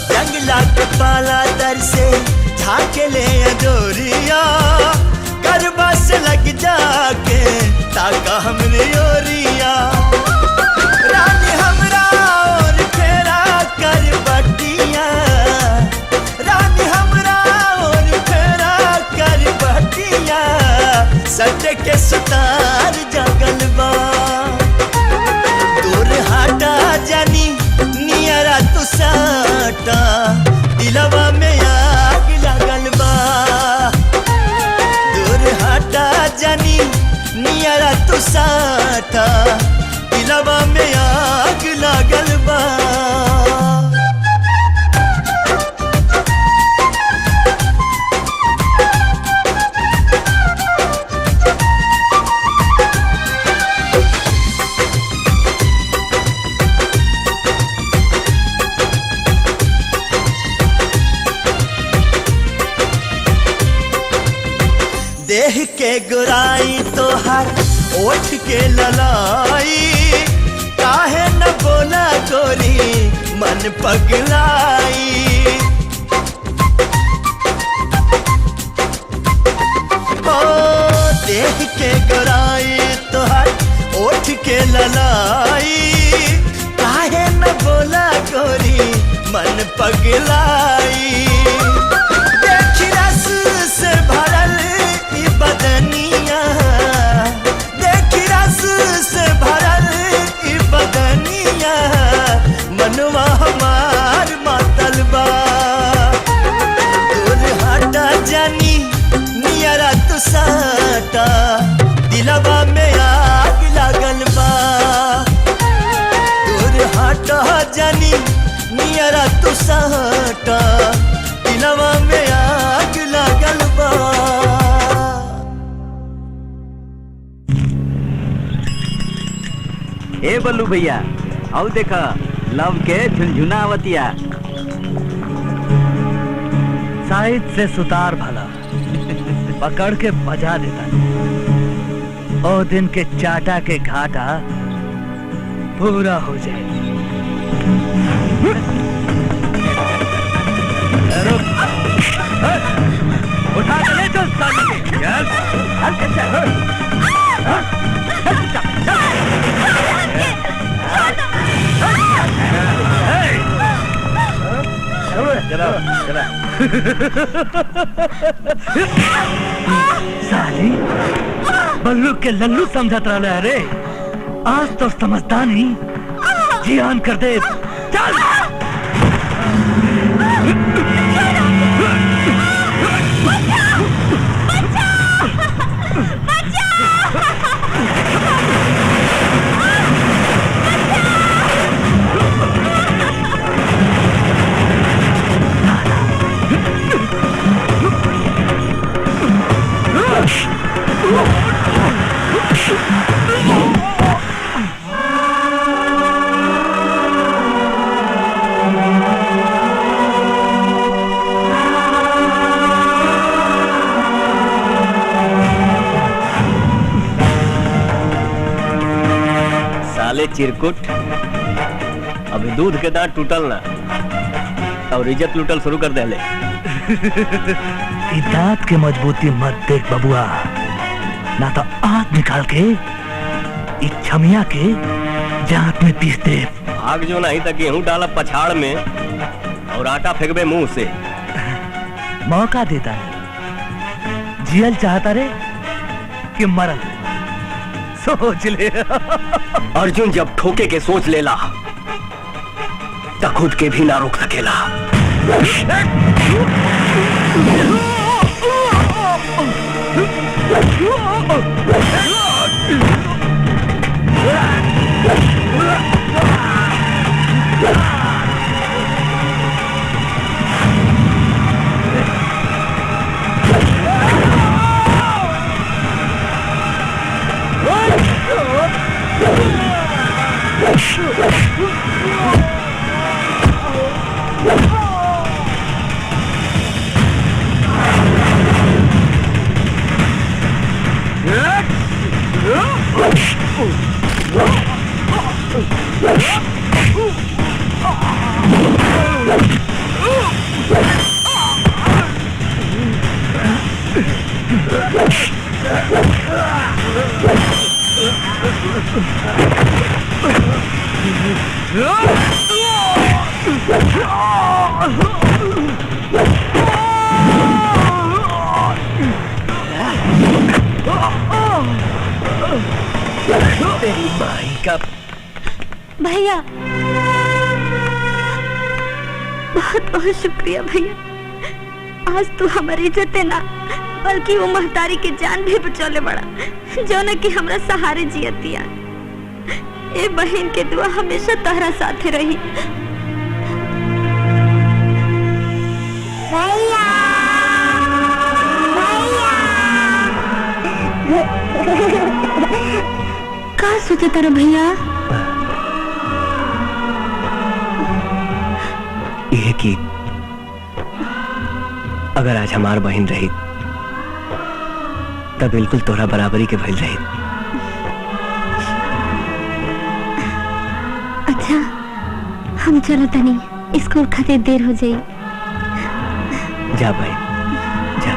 जंगला के पाला तर से झाके ले अंजोरिया, गरवा से लग जा के ताका हमरी ओरिया। रानी हमरा साटा दिलवा में आग लगल बा दूर हटा जानी नियरा तू साटा दिलवा में आग लगल बा देह के गुराई तोहर ओठ के ललाई काहे न बोला गोरी मन पगलाई ओ देह के गुराई तोहर ओठ के ललाई काहे न बोला गोरी मन पगलाई देखी रस से भरल बदनिया देखी रस से भरल ई बदनिया मनवा हमार मातल बा दूर हटा जानी नियरा तू साटा दिलवा में आग लागल बा दूर हटा जानी नियरा तू साटा दिलवा में आग लागल बा ए बल्लू भैया आओ देखा लव के झुनझुनावतिया साइड से सुतार भला पकड़ के बजा देता ओ दिन के चाटा के घाटा पूरा हो जाए उठा के ले चल साले के साली बल्लू के लल्लू समझत रहा रे आज तो समझता नहीं जियान कर दे चल साले चिरकुट अभी दूध के दांत टूटल ना और इज्जत लूटल शुरू कर दे ले दांत के मजबूती मत देख बबुआ ना तो आग निकाल के छमिया के जांत में पीस दे आग जो नहीं तक गेहूं डाला पछाड़ में और आटा फेंकबे मुंह से मौका देता है जियल चाहता रे कि मरल सोच ले अर्जुन जब ठोके के सोच लेला तो खुद के भी ना रोक सकेला तेरी माई का भैया बहुत बहुत शुक्रिया भैया। आज तू हमारी इज्जत ना बल्कि वो महतारी के जान भी बचौले बड़ा जो न कि हमरा सहारे जियतिया। ए बहन के दुआ हमेशा तहरा साथे रही। भैया का सोचे तारा भैया? ये कि अगर आज हमार बहन रही तब बिल्कुल तोरा बराबरी के भइल रही। अच्छा हम चलो तनी, स्कूल खातिर देर हो जाई। जा भाई जा।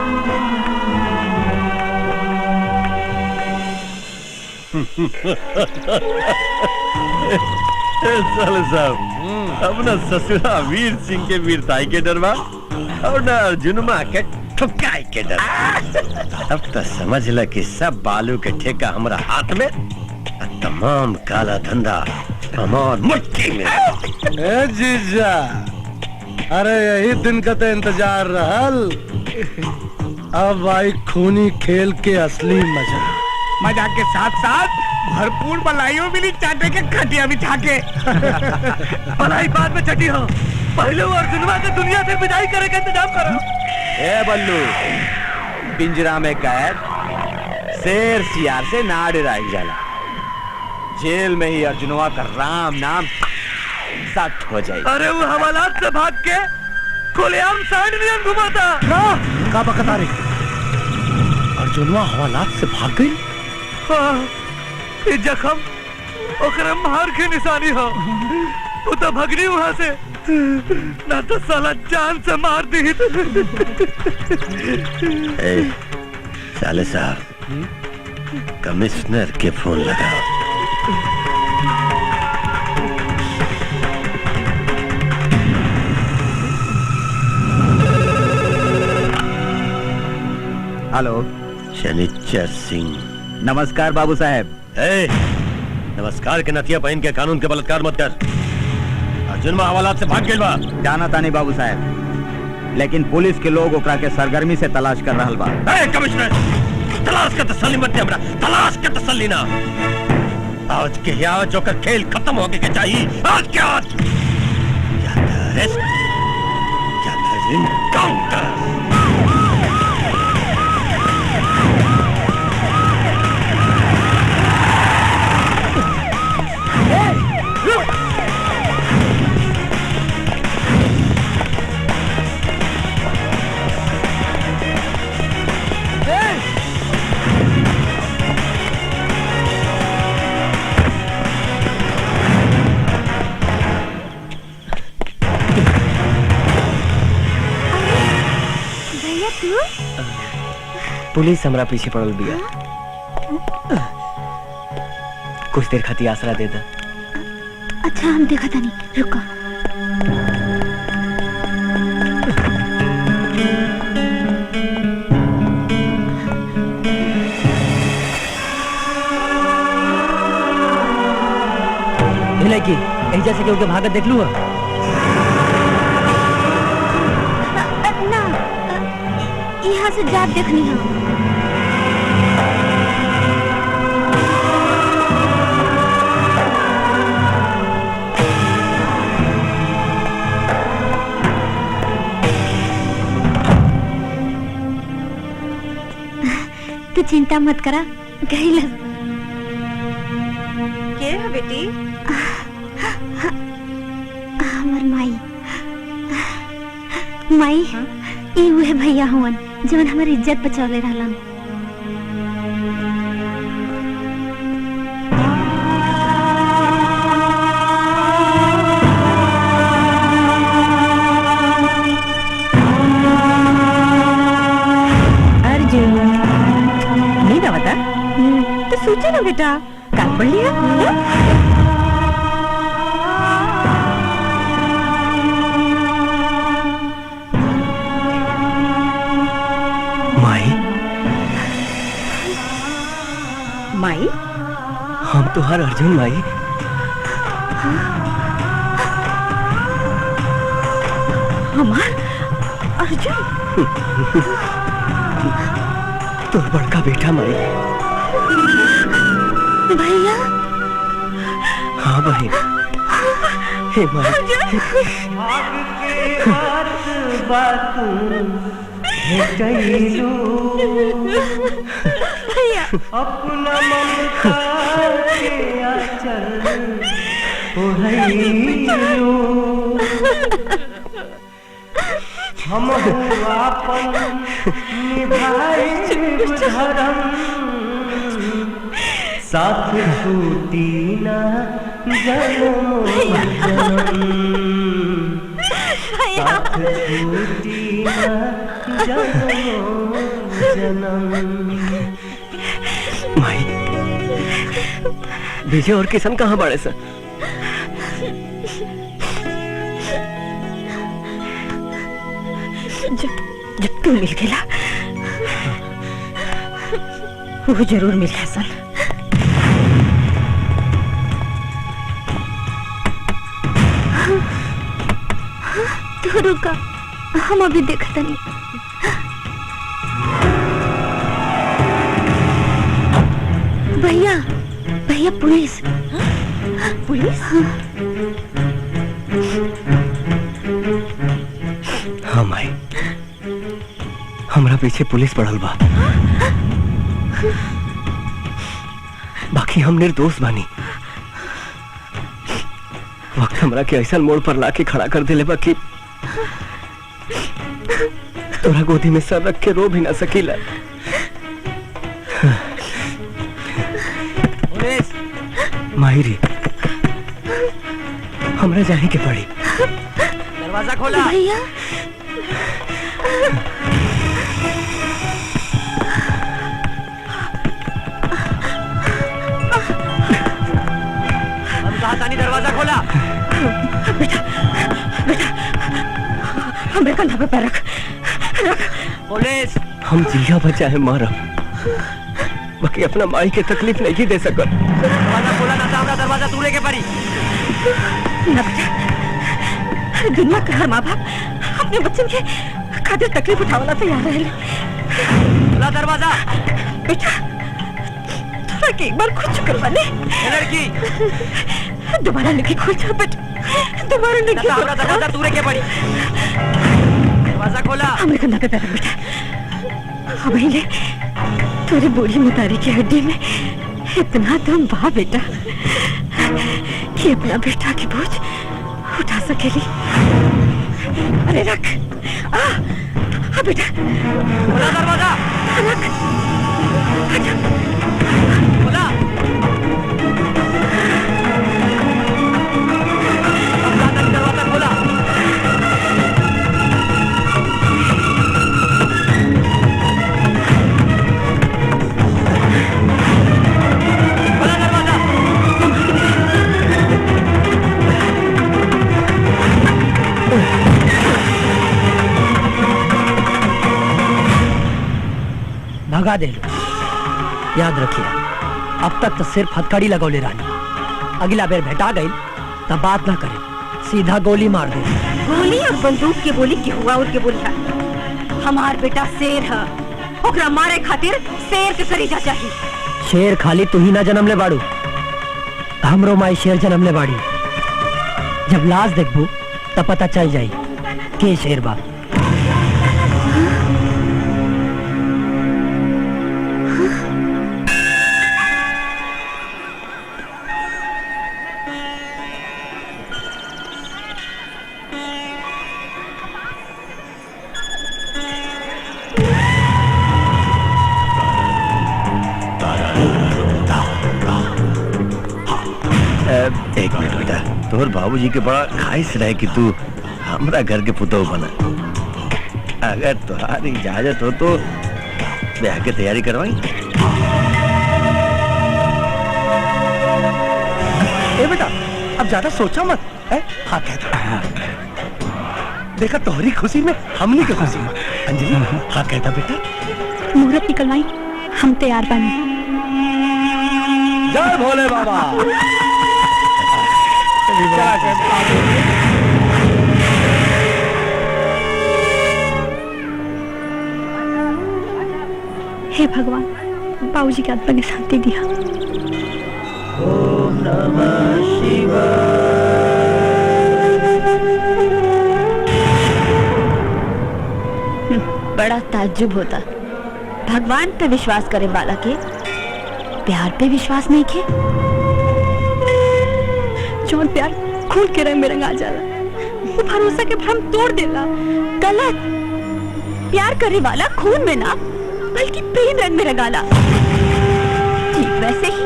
साले साहब अपना ससुरा वीर सिंह के वीरताई के डरवा और न अर्जुनमा के ठुकाई के डर। अब तो समझ ल कि सब बालू के ठेका हमारा हाथ में, तमाम काला धंधा हमार मुट्ठी में। ए जीजा, अरे यही दिन का तो इंतजार रहल। अब आई खूनी खेल के असली मजा। मजा के साथ साथ भरपूर बलाइयों मिली चाटे के खटिया बिछा के। भलाई बाद में चटी हो, पहले वो अर्जुनवा के दुनिया से विदाई करे का इंतजाम करो। ए बल्लू, पिंजरा में कैद शेर सियार से ना डराई जाला। जेल में ही अर्जुनवा का राम नाम सट हो जाए। अरे वो हवालात से भाग के खुलेआम साइड नियम घुमाता। का बकता रे? अर्जुनवा हवालात से भाग गई? हाँ, ये जख्म ओकरा मार के निशानी हो। वो तो भगनी वहां से, ना तो साला जान से मार दी। साले साहब कमिश्नर के फोन लगाओ। हेलो, शनिचर सिंह। नमस्कार बाबू साहब। नमस्कार के नतिया बहन के कानून के बलात्कार मत कर। अर्जुनवा हवालात से भाग गइल बा। जाना तानी बाबू साहब, लेकिन पुलिस के लोग ओकरा के सरगर्मी से तलाश कर रहल बा। कमिश्नर, तलाश का तसल्ली मत दे हमरा, तलाश का तसल्ली ना। आज के यहाँ जो कर खेल खत्म होके के चाहिए। आज क्या आज? या तो अरेस्ट या तो इनकाउंटर। पुलिस हमरा पीछे पड़ल बिया। कुछ देर खातिर आसरा दे दा। अच्छा हम देखा था नहीं, रुको। लड़की एजा से केहू के भागत देख लू? ना, यहाँ से जात देखनी है। तू चिंता मत करा, गई के है बेटी? हमर माई। माई ई उहे भैया हुवन जवन हमारी इज्जत बचौले रहलन। अर्जुन नींद आवता? तो सोचा ना बेटा, काल पढ़ लिया। माई, हम तो हर अर्जुन माई। हमार अर्जुन तो बड़का बेटा माई। भैया। हाँ बहन। हे माई। भैया अपना ममता के आंचल ओढ़ैलो हम अपन निभाए धर्म साथ छूटी ना जन्म साथ छूटी ना जन्म। माई विजय और किशन कहाँ बड़े सर? जब तू मिल गया वो जरूर मिल गया सन। तू रुका, हम अभी देखते नहीं। भैया भैया पुलिस। पुलिस? हाँ माई, हमरा पीछे पुलिस पड़ल बा। बाकी हम निर्दोष बानी। वक्त हमरा के ऐसा मोड़ पर लाके खड़ा कर दिले बा कि तोरा गोदी में सर रख के रो भी ना सकीला। पुलिस माहिरी, हमरा जाने के पड़ी। दरवाजा खोला। भैया हम कहा था नहीं, दरवाजा खोला। बेटा बेटा हमरे कंधा पे पैर रख। पुलिस हम जिया बचा है मारा, बाकी अपना माई के तकलीफ नहीं दे सकत। दरवाजा खोला ना, सामने दरवाजा तूले के पड़ी। ना बेटा, दुनिया का हर माँ बाप अपने बच्चों के खातिर तकलीफ उठावला तैयार रहे। खुला दरवाजा। बेटा थोड़ा के एक बार खुद चुकल बने। लड़की दोबारा नहीं खोल जा बेटा, दोबारा नहीं खोल। सामने दरवाजा तूले के पड़ी। दरवाजा खोला। हमरे कंधा पे पैर रख बेटा। अब ले तेरी बूढ़ी मुतारी की हड्डी में इतना दम बहा बेटा कि अपना बेटा की बोझ उठा सकेली। अरे रख। आ बेटा खोला दरवाजा। रख। आजा। खोला। दरवाजा खोला। भगा दे लो। याद रखिए, अब तक तो सिर्फ हथकड़ी लगौले रानी। अगला बेर भेटा गई तब बात ना करे, सीधा गोली मार दे। गोली और बंदूक के बोली के हुआ और के बोली हमार बेटा शेर है, ओकरा मारे खातिर शेर के करीजा चाहिए। शेर खाली तू ही ना जन्म ले बाड़ू, हमरो माई शेर जन्म ले बाड़ी। जब लाश देखबू तब पता चल जाई के शेर बा। एक मिनट बेटा, तोहर बाबूजी के बड़ा ख्वाहिश रहे कि तू हमरा घर के पुतोह बना। अगर तुम्हारी इजाजत हो तो ब्याह की तैयारी करवाई। ए बेटा, अब ज्यादा सोचा मत है? हाँ कहता। देखा तोहरी खुशी में हमनी की खुशी में। अंजलि हाँ कहता बेटा। मुहूर्त निकलवाई, हम तैयार बनी। जय भोले बाबा। हे भगवान, बाबूजी की आत्मा की शांति दिया। ओम नमः शिवाय। बड़ा ताज्जुब होता, भगवान पे विश्वास करे वाला के प्यार पे विश्वास नहीं के। जौन प्यार खून के रंग में रंगा जाला, वो भरोसा के भ्रम तोड़ देला। गलत, प्यार करे वाला खून में ना बल्कि प्रेम रंग में रंगाला। ठीक वैसे ही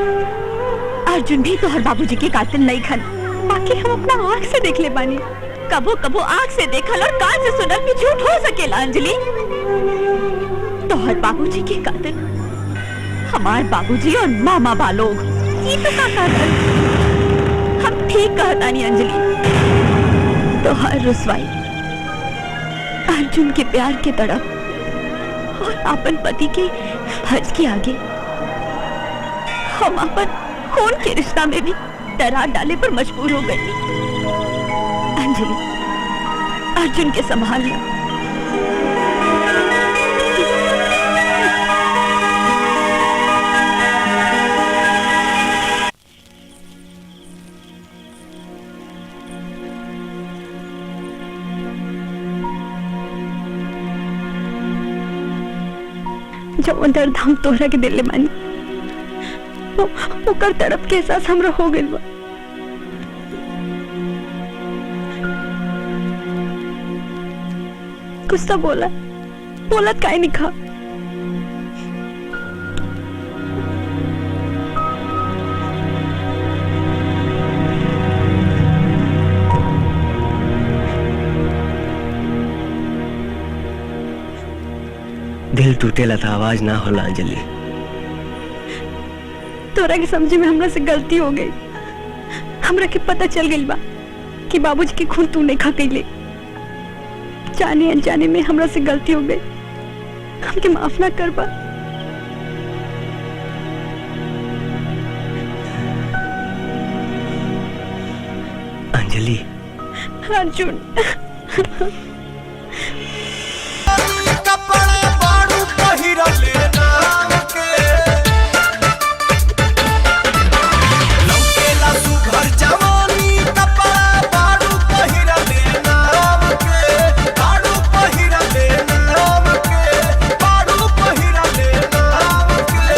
अर्जुन भी तो हर बाबूजी के कातिल नहीं खन, बाकी हम अपना आँख से देख ले बानी। कबो कबो आँख से देखल और कान से सुनल भी झूठ हो सकेला। अंजलि, तो हर बाबूजी के कातिल हमार बाबूजी और मामा बालोग। ये तो का कहता, हम ठीक कहता नहीं अंजलि। तो हर रुसवाई अर्जुन के प्यार के तड़प और अपन पति के हज के आगे हम अपन खून के रिश्ता में भी दरार डाले पर मजबूर हो गए। अंजलि, अर्जुन के संभालना। जब दर्द हम तोहरा के दिल मानी, ओकर तड़प के एहसास हमरा हो गइल बा। कुछ तो बोलत काहे नहीं खा। दिल टूटेला था, आवाज ना होला अंजलि। तोरा के समझे में हमरा से गलती हो गई। हमरा के पता चल गई बा कि बाबूजी के खून तू नहीं खा गई। जाने अनजाने में हमरा से गलती हो गई, हमके माफ ना कर बा। अंजलि, अर्जुन, कपड़ा बाड़ू पहिरले नाम के, लौकेला सुघर जवानी। कपड़ा बाड़ू पहिरले नाम के, बाड़ू पहिरले नाम के, बाड़ू पहिरले नाम के।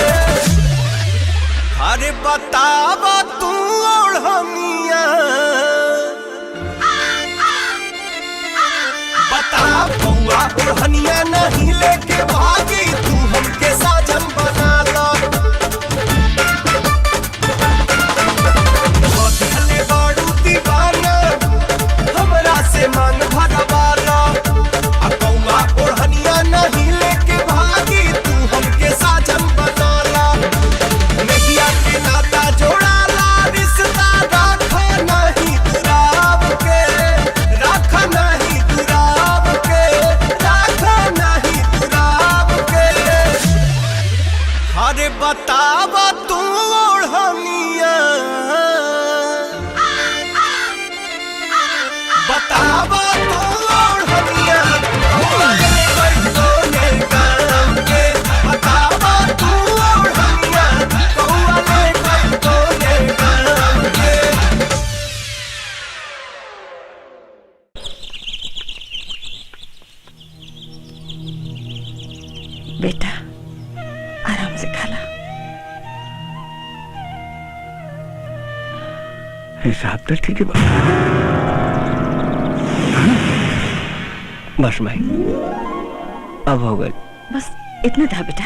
अरे बतावा तू ओढ़निया, बता बउआ ओढ़निया नहीं लेके भागी, तू हमके साजन बना लो। बदले बाड़ू दीवाना, हमरा से मन भरवाला। बउआ ओढ़निया नहीं लेके भागी, तू हमके साजन बना लो। नैया के नाता जोड़ाला, रिश्ता राखा नहीं दुराव के, राखा नहीं दुराव के, राखा नहीं दुराव के। अरे बतावा तू ओढ़निया, बतावा तू ओढ़निया, कौने काम के। बतावा तू ओढ़निया, कौने काम के। बेटा आराम से खा ला। हिसाब तो ठीक है बस भाई, अब हो गए। बस इतना था बेटा,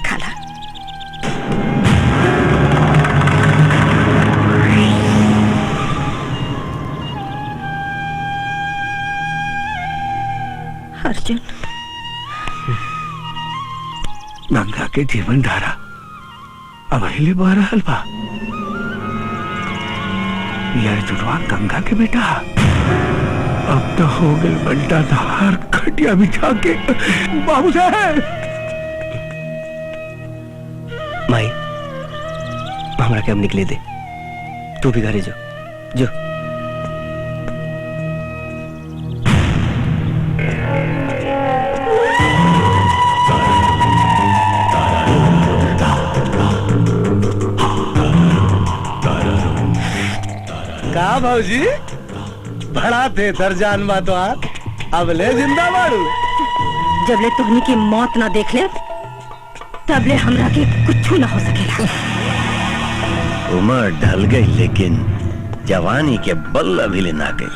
खा ला। अर्जुन, गंगा के जीवन धारा अब हिले बह रहल बा। ये अर्जुनवा गंगा के बेटा, अब तो हो गए बंटा धार खटिया बिछा के। बाबू साहब, माई हमरा के अब निकले दे, तू भी घरे जो जो। का भाजी बड़ा थे दरजान बा तो अब ले जिंदा बाड़ू। जबले तोहनी की मौत ना देख ले तबले हमरा के कुछ ना हो सकेला। उम्र ढल गई लेकिन जवानी के बल अभी ले ना गई।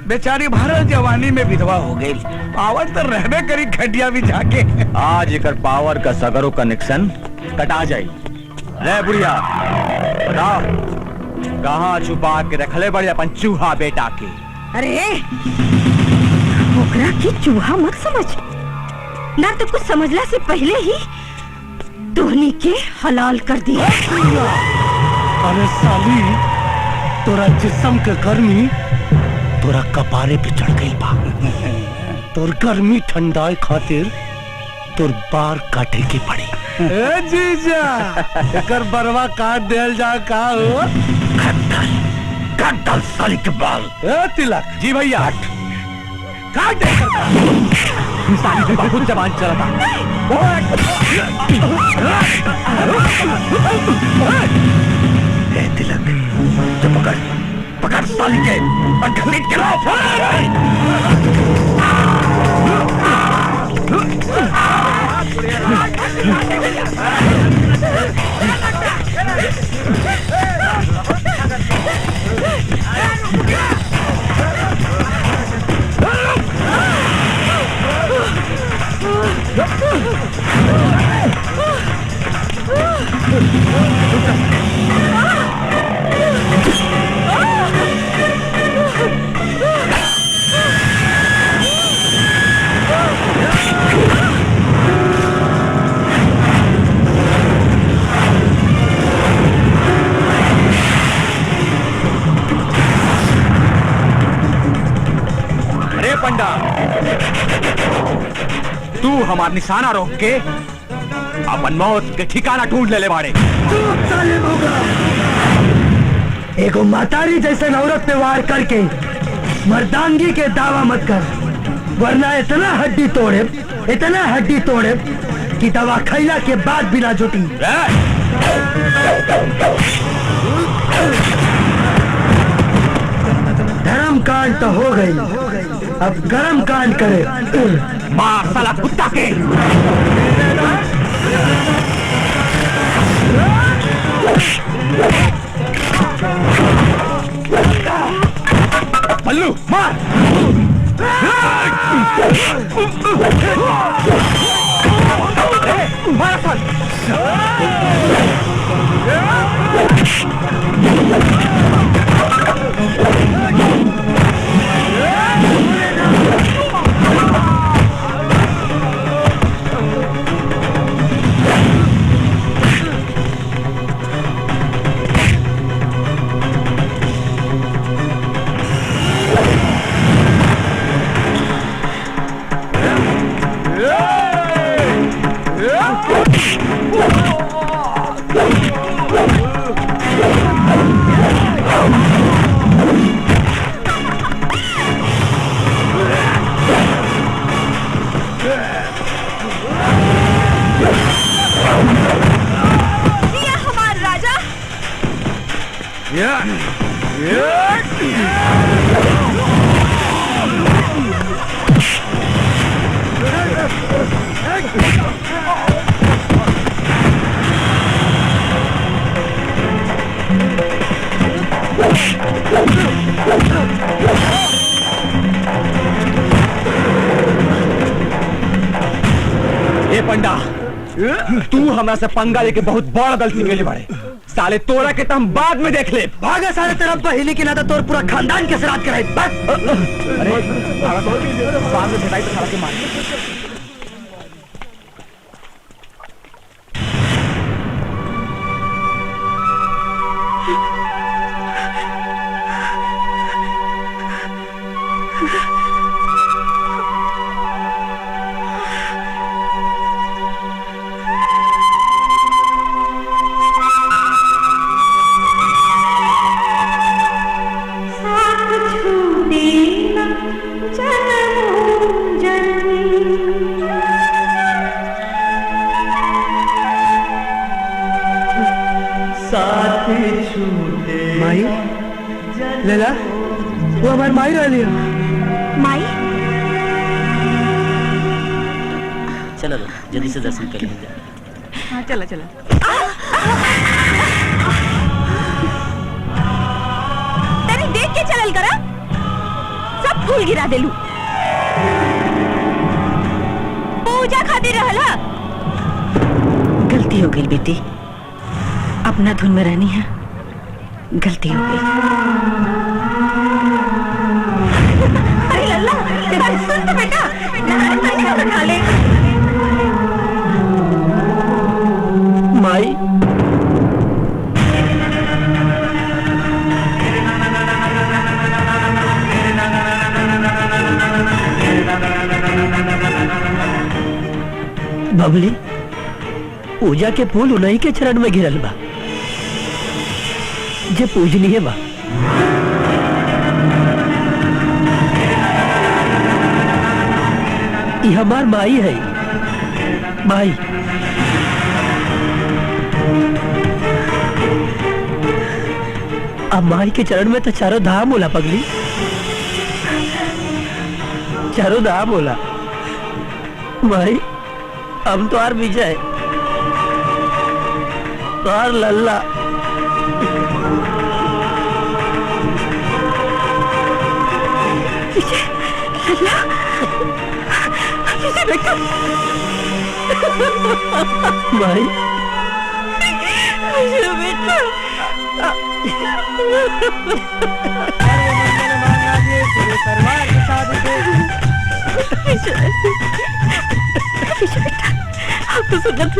बेचारी भारत जवानी में विधवा हो गई। पावर तो रहबे करी खटिया भी जाके। आज एक पावर का सगरों कनेक्शन कटा जाए। रे बुढ़िया बताओ कहाँ छुपा के रखले बड़े अपन चूहा बेटा के। अरे ओकरा की चूहा मत समझ ना, तो कुछ समझला से पहले ही तोहनी के हलाल कर दिया। अरे साली तोरा जिस्म के गर्मी तोरा कपारे पे चढ़ गई बा। तोर गर्मी ठंडाए खातिर तोर बार काटे की पड़ी। ए जीजा एकर बरवा काट देल जा का हो। काट डाल साली के बाल। ए तिलक जी भैया काट दे। साली की बहुत जबान चला ए तिलक जो पकड़ पकड़ साली के और घसीट के लाओ। अरे पंडा तू हमार निशाना रोक के अपन मौत के ठिकाना ढूंढ ले बाड़े। एगो मातारी जैसे औरत पे वार करके मर्दांगी के दावा मत कर, वरना इतना हड्डी तोड़े कि दवा खैला के बाद भी ना जुटी। धर्म कांड तो हो गई, अब गरम कांड करे। मार साला कुत्ता के। पल्लू मार। ए पंडा तू हमरा से पंगा लेके बहुत बड़ा गलती के लिए बाड़े। साले तोरा के हम बाद में देख ले। भागा साले तेरा पहली की ना तो तोर पूरा खानदान के श्राद्ध कराई। अरे बाद में बताई तो साला के मार। माई लेला वो हमारी माई रह लिया। माई चलो जल्दी से दर्शन कर लेंगे। हाँ चला चला। तेरी देख के चलल करा, सब फूल गिरा देलू। पूजा खातिर रहला। गलती हो गई बेटी, अपना धुन में रहनी है, गलती हो गई। अरे लल्ला, सुन तो बेटा, उठा ले। माई बबली, पूजा के फूल उन्हीं के चरण में गिरल बा जे पूजनीय बा। ई हमार माई है। माई अब माई के चरण में तो चारों धाम होला पगली, चारों धाम होला। माई हम तो आर विजय, तो आर लल्ला। विजय बेटा, माई विजय बेटा। अब तो सुनत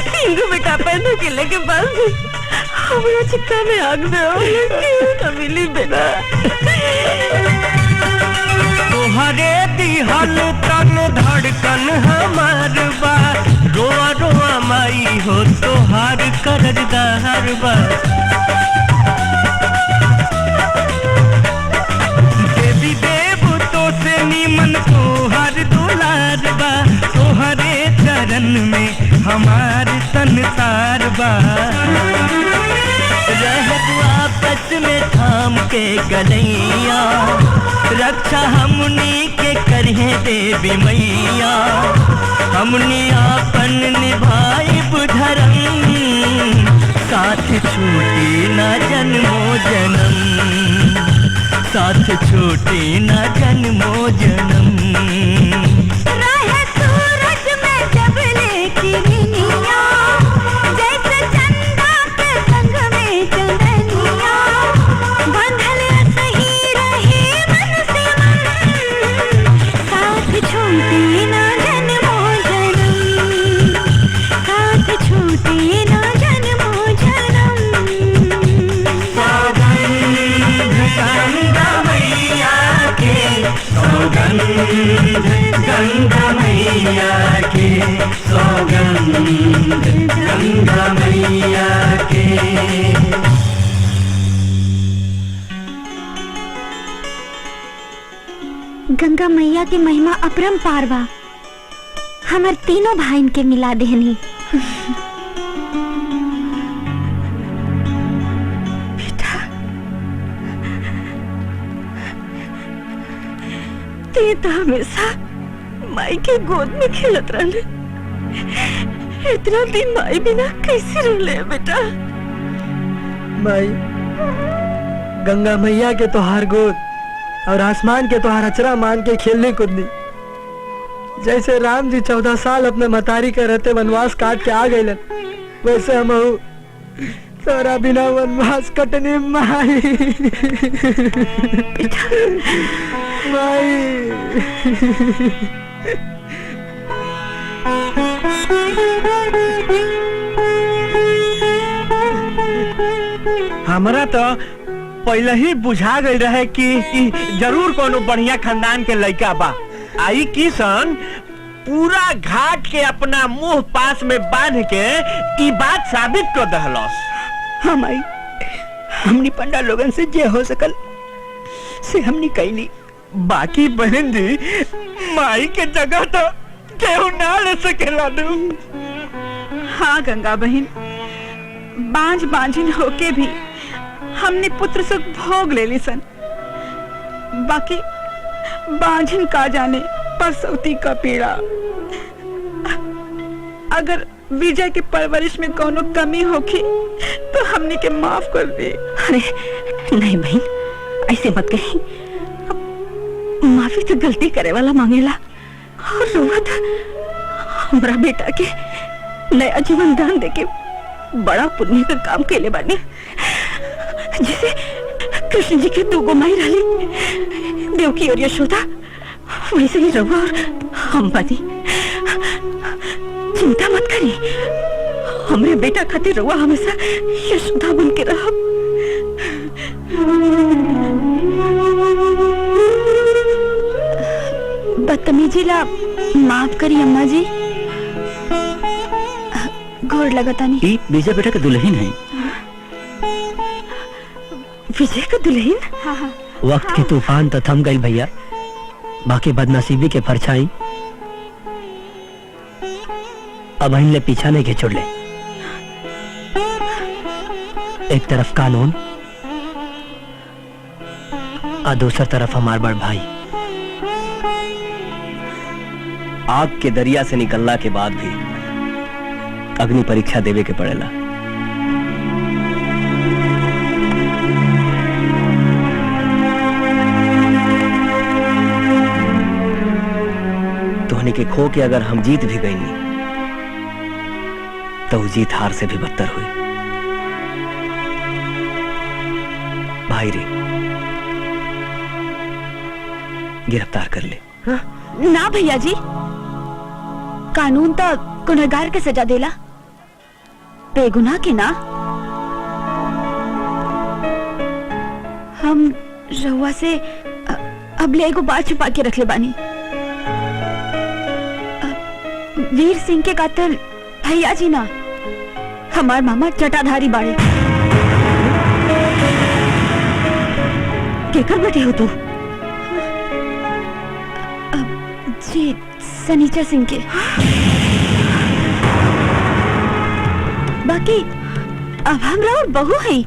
तीनों बेटा पैदा किले के पास हमारा चिक्का में आग दे मिली बेटा। तोहरे दिहल तन धड़कन हमार बा, रोआ रोआ माई हो तोहार करजदार बा। देवी देव तो से नीमन तोहार दुलार बा, तोहरे चरण में हमार संसार बा। रहत आपस में थाम के गलैया, रक्षा हमनी के करहे देवी मैया। हमनी आपन निभाई धर्म, साथ छूटी न जन्मो जन्म, साथ छूटी न जन्मो जन्म। रहे सूरज में जब लेकी निनिया, जैसे चंदा के संग में चंदनिया। बंधल सही रहे मन से मन, साथ छूटी ना जन्मो जन्म, साथ छूटी ना जन्मो जन्म। गंगा मैया के सौगंध, गंगा मैया के सौगंध, गंगा मैया के। गंगा मैया की महिमा अपरंपार बा, हमर तीनों भाईन के मिला देहनी। बेटा, ते तो हमेशा माई के गोद में खेलत रहले, इतना दिन माई बिना कैसे रहले बेटा। माई, गंगा मैया के तोहार गोद और आसमान के तोहार अचरा मान के खेलने कूदनी। जैसे राम जी 14 साल अपने मतारी के रहते वनवास काट के आ गए, वैसे हम तोरा बिना वनवास कटनी माई। माई हमरा तो पहले ही बुझा गई रहे कि जरूर कोनो बढ़िया खानदान के लड़का बा। आई किशन पूरा घाट के अपना मुंह पास में बांध के ई बात साबित कर दहलस। हाँ माई, हमनी पंडा लोगन से जे हो सकल से हमनी कैली। बाकी बहन जी, माई के जगह तो केहू ना ले सकेला दू। हाँ गंगा बहन, बांझ बांझिन होके भी हमने पुत्र सुख भोग ले ली सन, बाकी बांझिन का जाने परसौती का पीड़ा। अगर विजय के परवरिश में कोनो कमी होगी तो हमने के माफ कर दे। अरे नहीं बहन, ऐसे मत कही। माफी तो गलती करे वाला मांगेला, और रोहत हमरा बेटा के नया जीवन दान देके बड़ा पुण्य का काम केले बानी। जिसे कृष्ण जी के दो गोमाई रही, देवकी और यशोदा, वैसे ही रहुआ और हम बानी। चिंता मत करी, हमरे बेटा खातिर रहुआ हमेशा यशोदा बन के रहा। बदतमीजी ला माफ करी अम्मा जी, घोर लगता नहीं। विजय बेटा के दुल्हन है। विजय का दुल्हन? हाँ हाँ। वक्त के तूफान तो थम गई भैया, बाकी बदनसीबी के परछाई अब इनले पीछा नहीं के छोड़ ले। एक तरफ कानून और दूसर तरफ हमार बड़ भाई। आग के दरिया से निकलना के बाद भी अग्नि परीक्षा देवे के पड़ेला। तोहनी के खो के अगर हम जीत भी गई तो जीत हार से भी बदतर हुई। भाई रे, गिरफ्तार कर ले। ना भैया जी, कानून तो गुनहगार के सजा देला, बेगुनाह के ना। हम रहुआ से अब ले एगो बात छुपा के रख ले बानी। वीर सिंह के कातिल भैया जी ना, हमार मामा जटाधारी बाड़े। केकर बेटे हो तू? जी सनीचर सिंह के। बाकी अब हम और बहू हैं,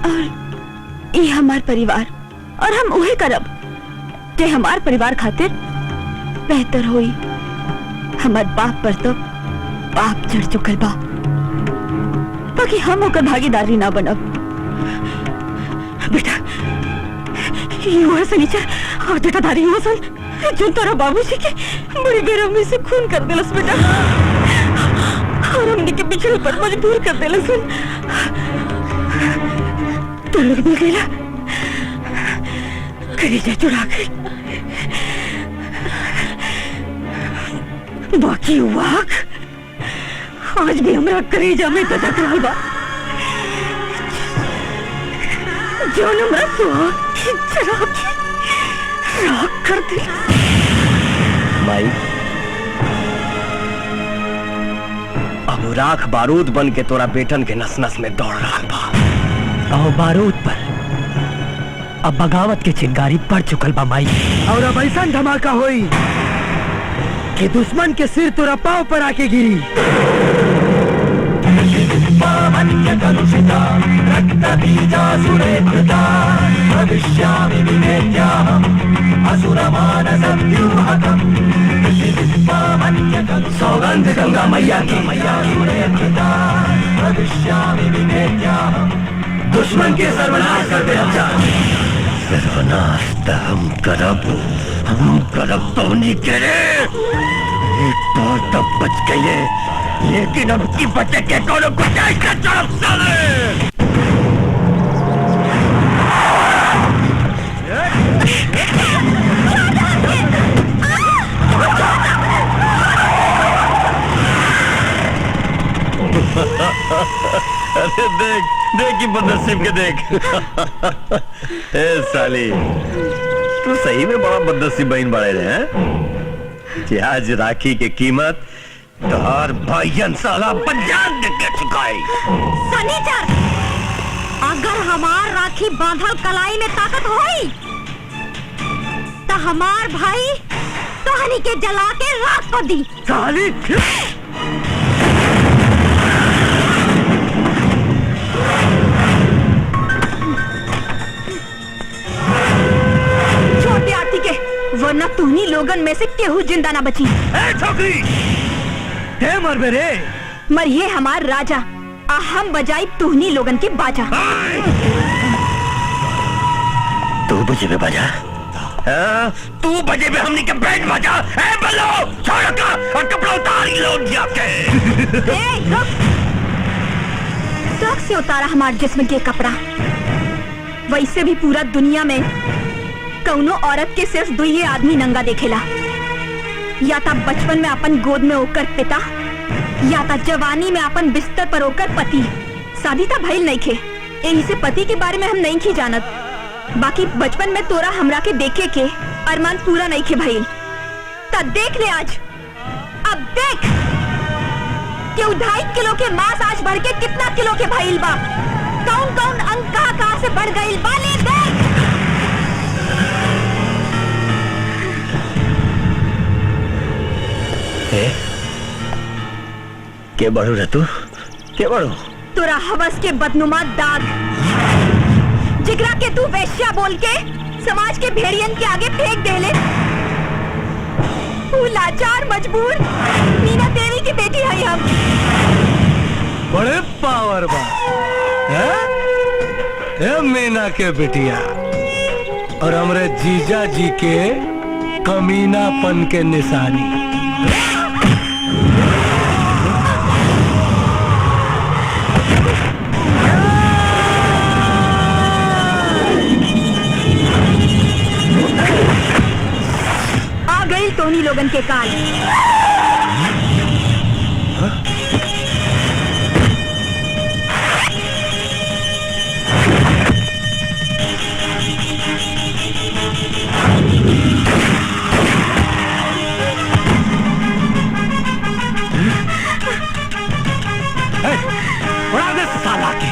और ये हमार परिवार, और हम उहे करब जे हमार परिवार खातिर बेहतर होई। हमार बाप पर तो पाप चढ़ चुकल बा, बाकी हम ओकर भागीदारी ना बनब। बेटा ये हुआ सनीचर और जटाधारी हुआ सन जो तोरा बाबूजी के बड़ी बेरहमी से खून कर देलस बेटा, और हमने के पिछले पर मजबूर कर देलस। तो लोग मिल गया, कलेजा चुरा गई। बाकी वाक आज भी हमरा कलेजा में ददक रहल बा, जो हमरा सुहाग राख कर दिला। माई, अब राख बारूद बन के तोरा बेटन के नस नस में दौड़ रहा बा। और बारूद पर अब बगावत के चिंगारी पड़ चुकल बा माई। और अब ऐसा धमाका होई कि दुश्मन के सिर तोरा पांव पर आके गिरी। सौगंध गंगा मैया की, दुश्मन के सर्वनाश कर दे। सर्वनाश तो हम करब तो नहीं करे। एक बार तो बच गए, लेकिन अब की बचे के कोनो गुंजाइश न छोड़ साले। अरे देख देख बदनसीब के देख। ए साली, तू सही में बड़ा बदनसीब बहन बड़े रहे हैं कि आज राखी की कीमत तोहर भाईयन साला पंजाब देके चुकाई। सनीचर, अगर हमार राखी बांधल कलाई में ताकत होई तो हमार भाई तोहनी के जला के राख कर दी। साली वरना तुहनी लोगन में से केहू जिंदा ना बची। छोकरी हे मरबे रे, मरिए हमार राजा आ हम बजाई तुहनी लोगन के बाजा। तू बजे में बाजा, तू बजे में हमनी के बैंड बाजा। ए बल्लो छोड़ का और कपड़ा उतार लोग जाके। शौक से उतारा हमार जिस्म के कपड़ा। वैसे भी पूरा दुनिया में कौनो औरत के सिर्फ दो ही आदमी नंगा देखेला, या ता बचपन में अपन गोद में होकर पिता, या ता जवानी में अपन बिस्तर पर होकर पति। शादी ता भइल नहीं खे, यही से पति के बारे में हम नहीं की जानत। बाकी बचपन में तोरा हमरा के देखे के अरमान पूरा नहीं खे भइल। ता देख ले आज, अब देख कि 2.5 किलो के मांस आज बढ़ के कितना किलो के भइल बा। कौन कौन अंग कहां से बढ़ गइल बा, ले देख। के बढ़ू रे तू, के बढ़ू? तोरा हवस के बदनुमा दाग, जिगरा के तू वैश्या बोल के समाज के भेड़ियन के आगे फेंक देले। तू लाचार मजबूर मीना देवी की बेटी है हम। बड़े पावर बा ए मीना के बेटिया, और हमरे जीजा जी के कमीनापन के निशानी। आ गई टोनी लोगन के काल। उड़ा दे साला के।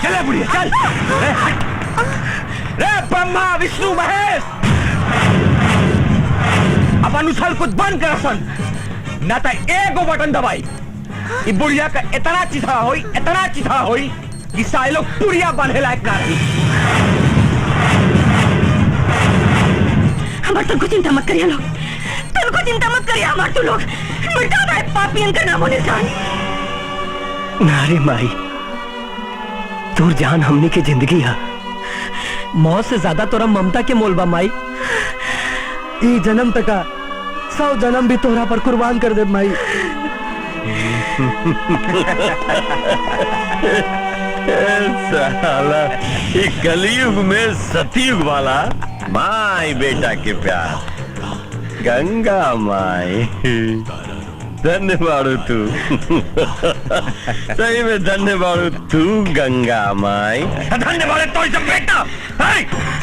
चले बुढ़िया चल। रे ब्रह्मा विष्णु महेश, अपन उछल कुछ बंद कर सन, ना तो एगो बटन दबाई ई बुढ़िया का इतना चिथा होई कि सारे लोग पुड़िया बांधे लायक ना रही। हमार तुमको चिंता मत करिए लोग, तुमको चिंता मत करिए हमार तू लोग, मिटा दे पापियन का नामो निशान। नारे माई, तोर जान हमनी के जिंदगी है, मौत से ज्यादा तोरा ममता के मोल बा माई। ई जन्म तक 100 जन्म भी तोहरा पर कुर्बान कर दे माई। साला ये कलयुग में सतयुग वाला माई बेटा के प्यार। गंगा माई धन्यवाद तू। सही में धन्यवाद तू गंगा माई। धन्यवाद तो इस बेटा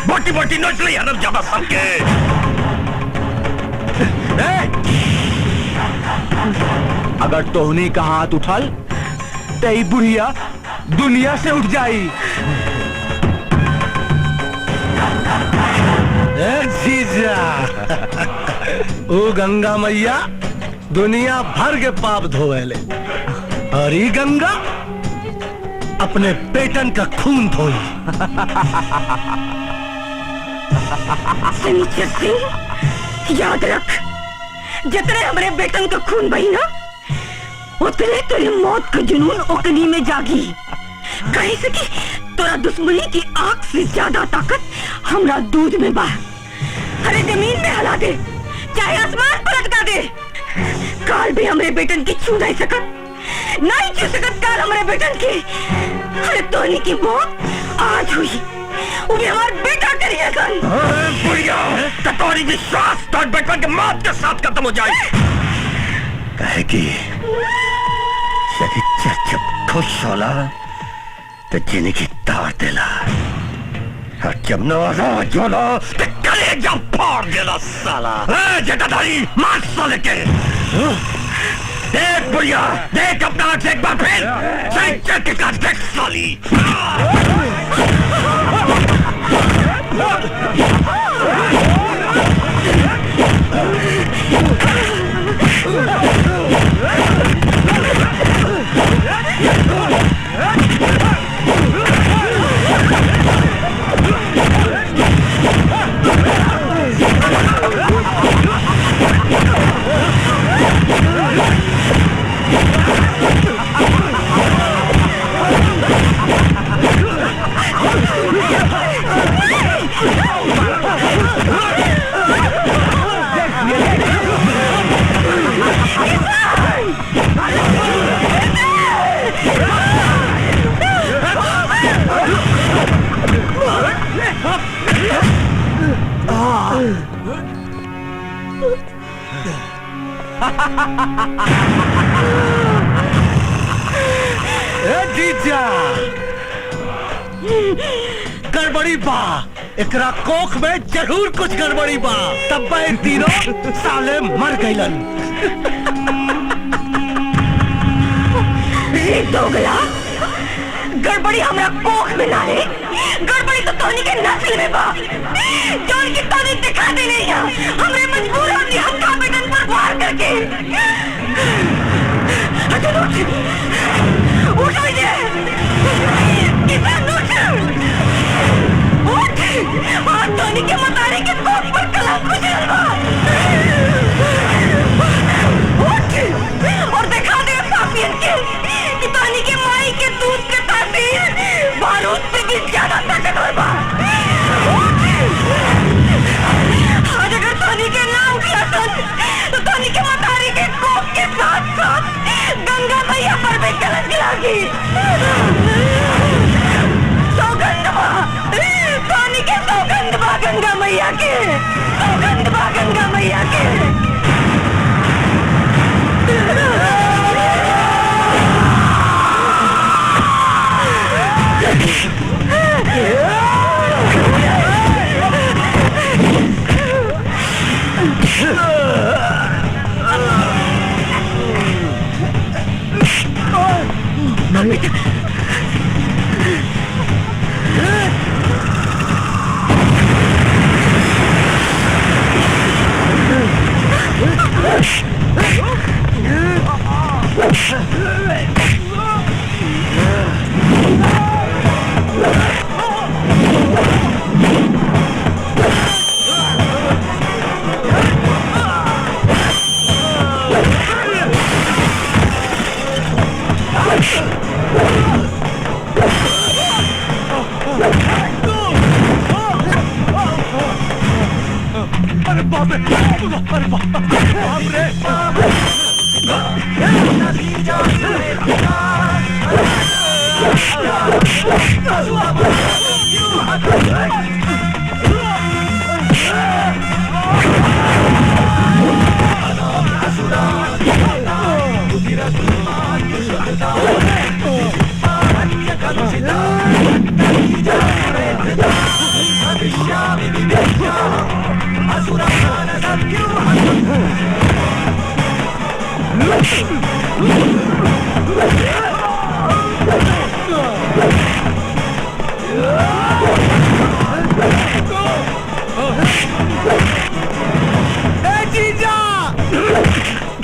बोटी बोटी नोच ली हरम ज्यादा सबके। अगर तोहनी का हाथ उठल तो ई बुढ़िया दुनिया से उठ जाई। जीजा ओ गंगा मैया दुनिया भर के पाप धोएले, और ई गंगा अपने बेटन का खून धोई। शनिचर सिंह, याद रख, जितने हमारे बेटन का खून बही ना, उतने तेरी मौत का जुनून ओकनी में जागी। कहीं से कि तोरा दुश्मनी की आग से ज्यादा ताकत हमरा दूध में बा। अरे जमीन में हिला दे, चाहे आसमान पर लटका दे, काल भी हमारे बेटन की छू नहीं सकत, नहीं छू सकत काल हमारे बेटन की। अरे तोनी की मौत आज हुई, वो भी हमारा बेटा करिए गन। बुढ़िया कटोरी विश्वास तो बेटन के मौत के साथ खत्म हो जाए। कहे कि जब खुश होला तो जिंदगी तार देला, और जब नाराज होला तो कलेजा फाड़ देला साला। जटाधारी मार साले के। देख बुढ़िया देख अपना हाथ से एक बार फिर सही के काट देख साली। जीजा गड़बड़ी बा, एकरा कोख में जरूर कुछ गड़बड़ी बा, तब बा तीनों साले मर गइलन। दोगला, गड़बड़ी हमरा कोख में ना रे, गड़बड़ी तो तोनी के नस्ल में बा। जोन की तोनी दिखा दे नहीं है, हमरे मजबूर होती हक्का बेटन पर वार करके। अच्छा उठ ये, किसान उठ, और तोनी के मतारे के कोख पर कलंक गुजरल बा। उठ और दिखा दे पापियन के कि तोनी के माई के दूध के तासीर बारूद से भी ज्यादा ताकतवर बा। आज अगर तोनी के नाम किया तो तोनी के मतारी के कोख के साथ साथ गंगा मैया पर भी कलंक लागी। सौगंध बा, तोनी के सौगंध बा गंगा मैया के, सौगंध बा गंगा मैया के। अरे बाप रे, अरे बाप रे,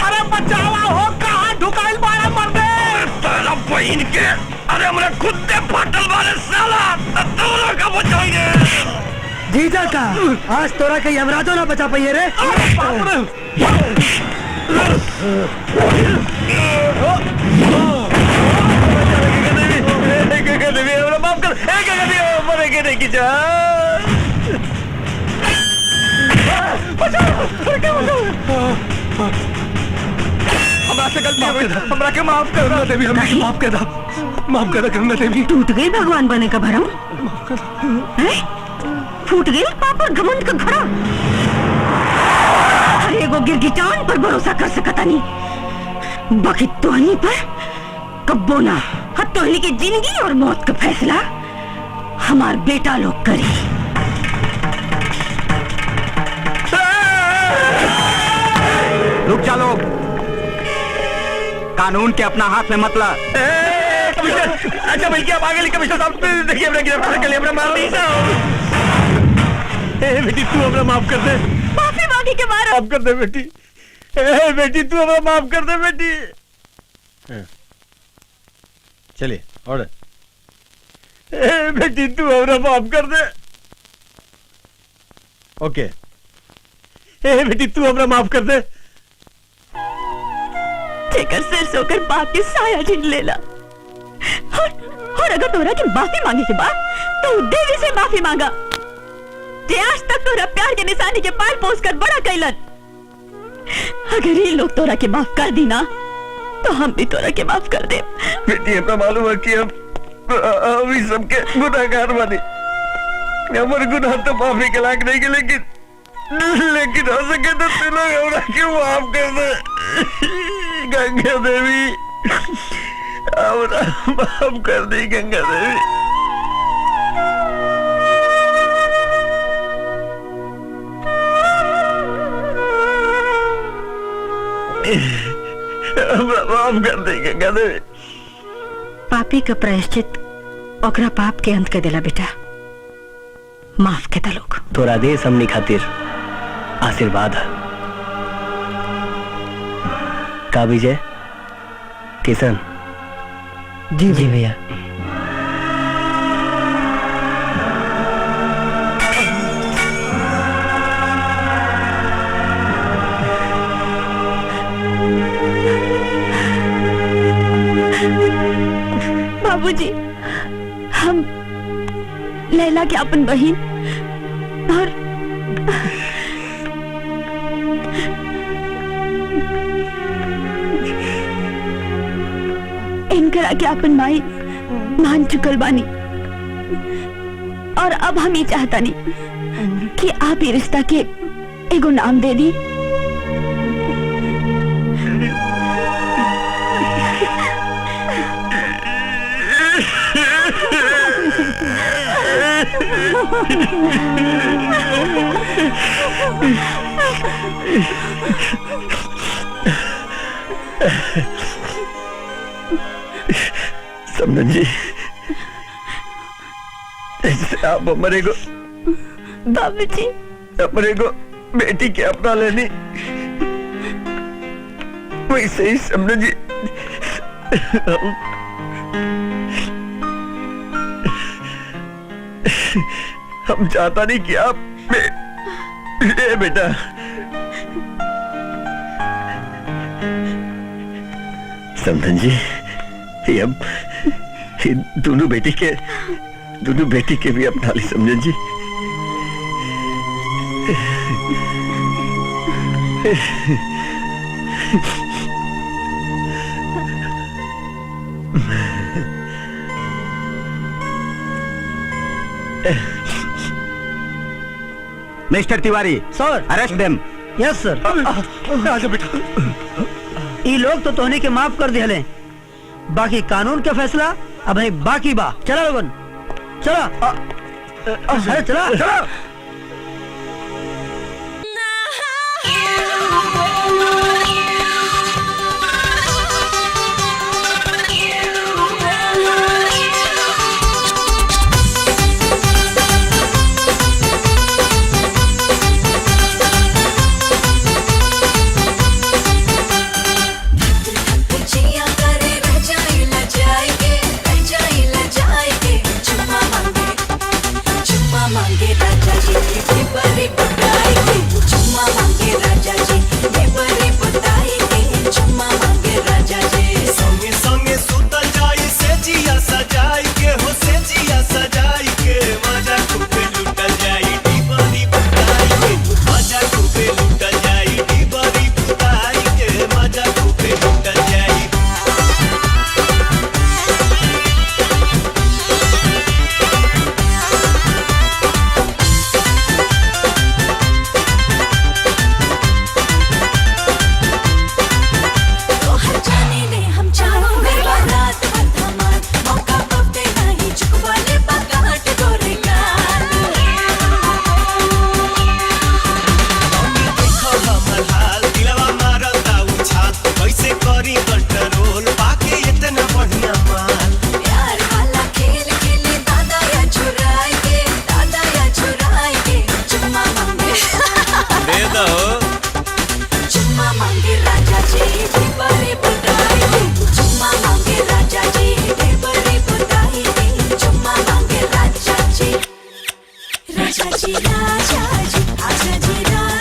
अरे बचावा हो, कहाँ ढुकाइल बाड़ा मर्दे? तेरा बहन के, अरे हमने खुद दे फाटल वाले साला, तोरा का बचाएंगे। जीजा का आज तोरा के यमराजो ना बचा पाइए रे। माफ कर, मरेंगे नहीं की जा। हमरा से गलती हो गई, हमरा के माफ कर दो देवी, हमने माफ कर दो, माफ कर दो गंगा देवी। टूट गई भगवान बने का भरम, हैं? फूट गई पाप और घमंड का घड़ा। हर एगो गिरगिटान पर भरोसा कर सकता नहीं, बाकी तोहनी पर कब्बो ना। हर तोहनी की जिंदगी और मौत का फैसला हमार बेटा लोग करी। रुक जा लोग, कानून के अपना हाथ में मत ला। अच्छा मिल गया, आगे कमिश्नर साहब, देखिए हमने गिरफ्तार कर लिया, हमने मार नहीं था। बेटी तू हमें माफ कर दे, माफी मांगी के बाद माफ कर दे बेटी, बेटी तू हमें माफ कर दे बेटी। चलिए ऑर्डर। बेटी तू हमें माफ कर दे। ओके बेटी तू हमें माफ कर दे। जेकर सिर सोकर बाप की साया छीन लेला, और अगर तोरा की माफी मांगे के बाद तो देवी से माफी मांगा, जे आज तक तोरा प्यार के निशानी के पाल पोस कर बड़ा कैलन। अगर ये लोग तोरा के माफ कर दी ना, तो हम भी तोरा के माफ कर दे। बेटी हमें मालूम है कि हम ही सबके गुनाहगार बने, हमारे गुनाह तो माफी के लायक नहीं, लेकिन हो सके तो तू लोग हमरा क्यों माफ कर दे। गंगा देवी हमरा माफ कर दी, गंगा देवी। हमरा माफ कर दी गंगा देवी। पापी का प्रायश्चित ओकरा पाप के अंत के देला बेटा, माफ के लोग। तोरा देश हमनी खातिर आशीर्वाद है। का विजय किशन? जी जी भैया। बाबूजी, हम लैला के अपन बहन और इनकरा के अपन माई मान चुकल बानी, और अब हम ये चाहता नहीं कि आप ये रिश्ता के एगो नाम दे दी। समझन जी, जैसे आप हमारे को बाबूजी, हमारे को बेटी के अपना लेनी, वैसे ही समझन जी हम चाहता नहीं कि आप बेटा समझन जी, ये अब दोनों बेटी के भी अपना ली समझन जी। मिस्टर तिवारी सर अरेस्ट देम। यस सर। आजा बेटा। ये लोग तो तोहनी के माफ कर दिले, बाकी कानून का फैसला अब है बाकी बा। चला लोगन चला। अरे चला चला। संगे संगे सुतल जाई से जिया सजाई के हो से जिया सजाई के मजा खूबे लुटल जाई डीबरी बुताई के मजा खूबे लुटल जाई डीबरी बुताई के मजा खूबे लुटल जाई। देखो हमर हाल दिलवा मारल दाऊ छात कैसे करी कंट्रोल पाके इतना बढ़िया माल। प्यार वाला खेल खेले दादा या चुराए के चुम्मा मांगे दे दो चुम्मा मांगे राजा जी बड़े बुदाई के चुम्मा मांगे राजा जी बड़े बुदाई के चुम्मा मांगे राजा जी राजा जी आजा जी राजा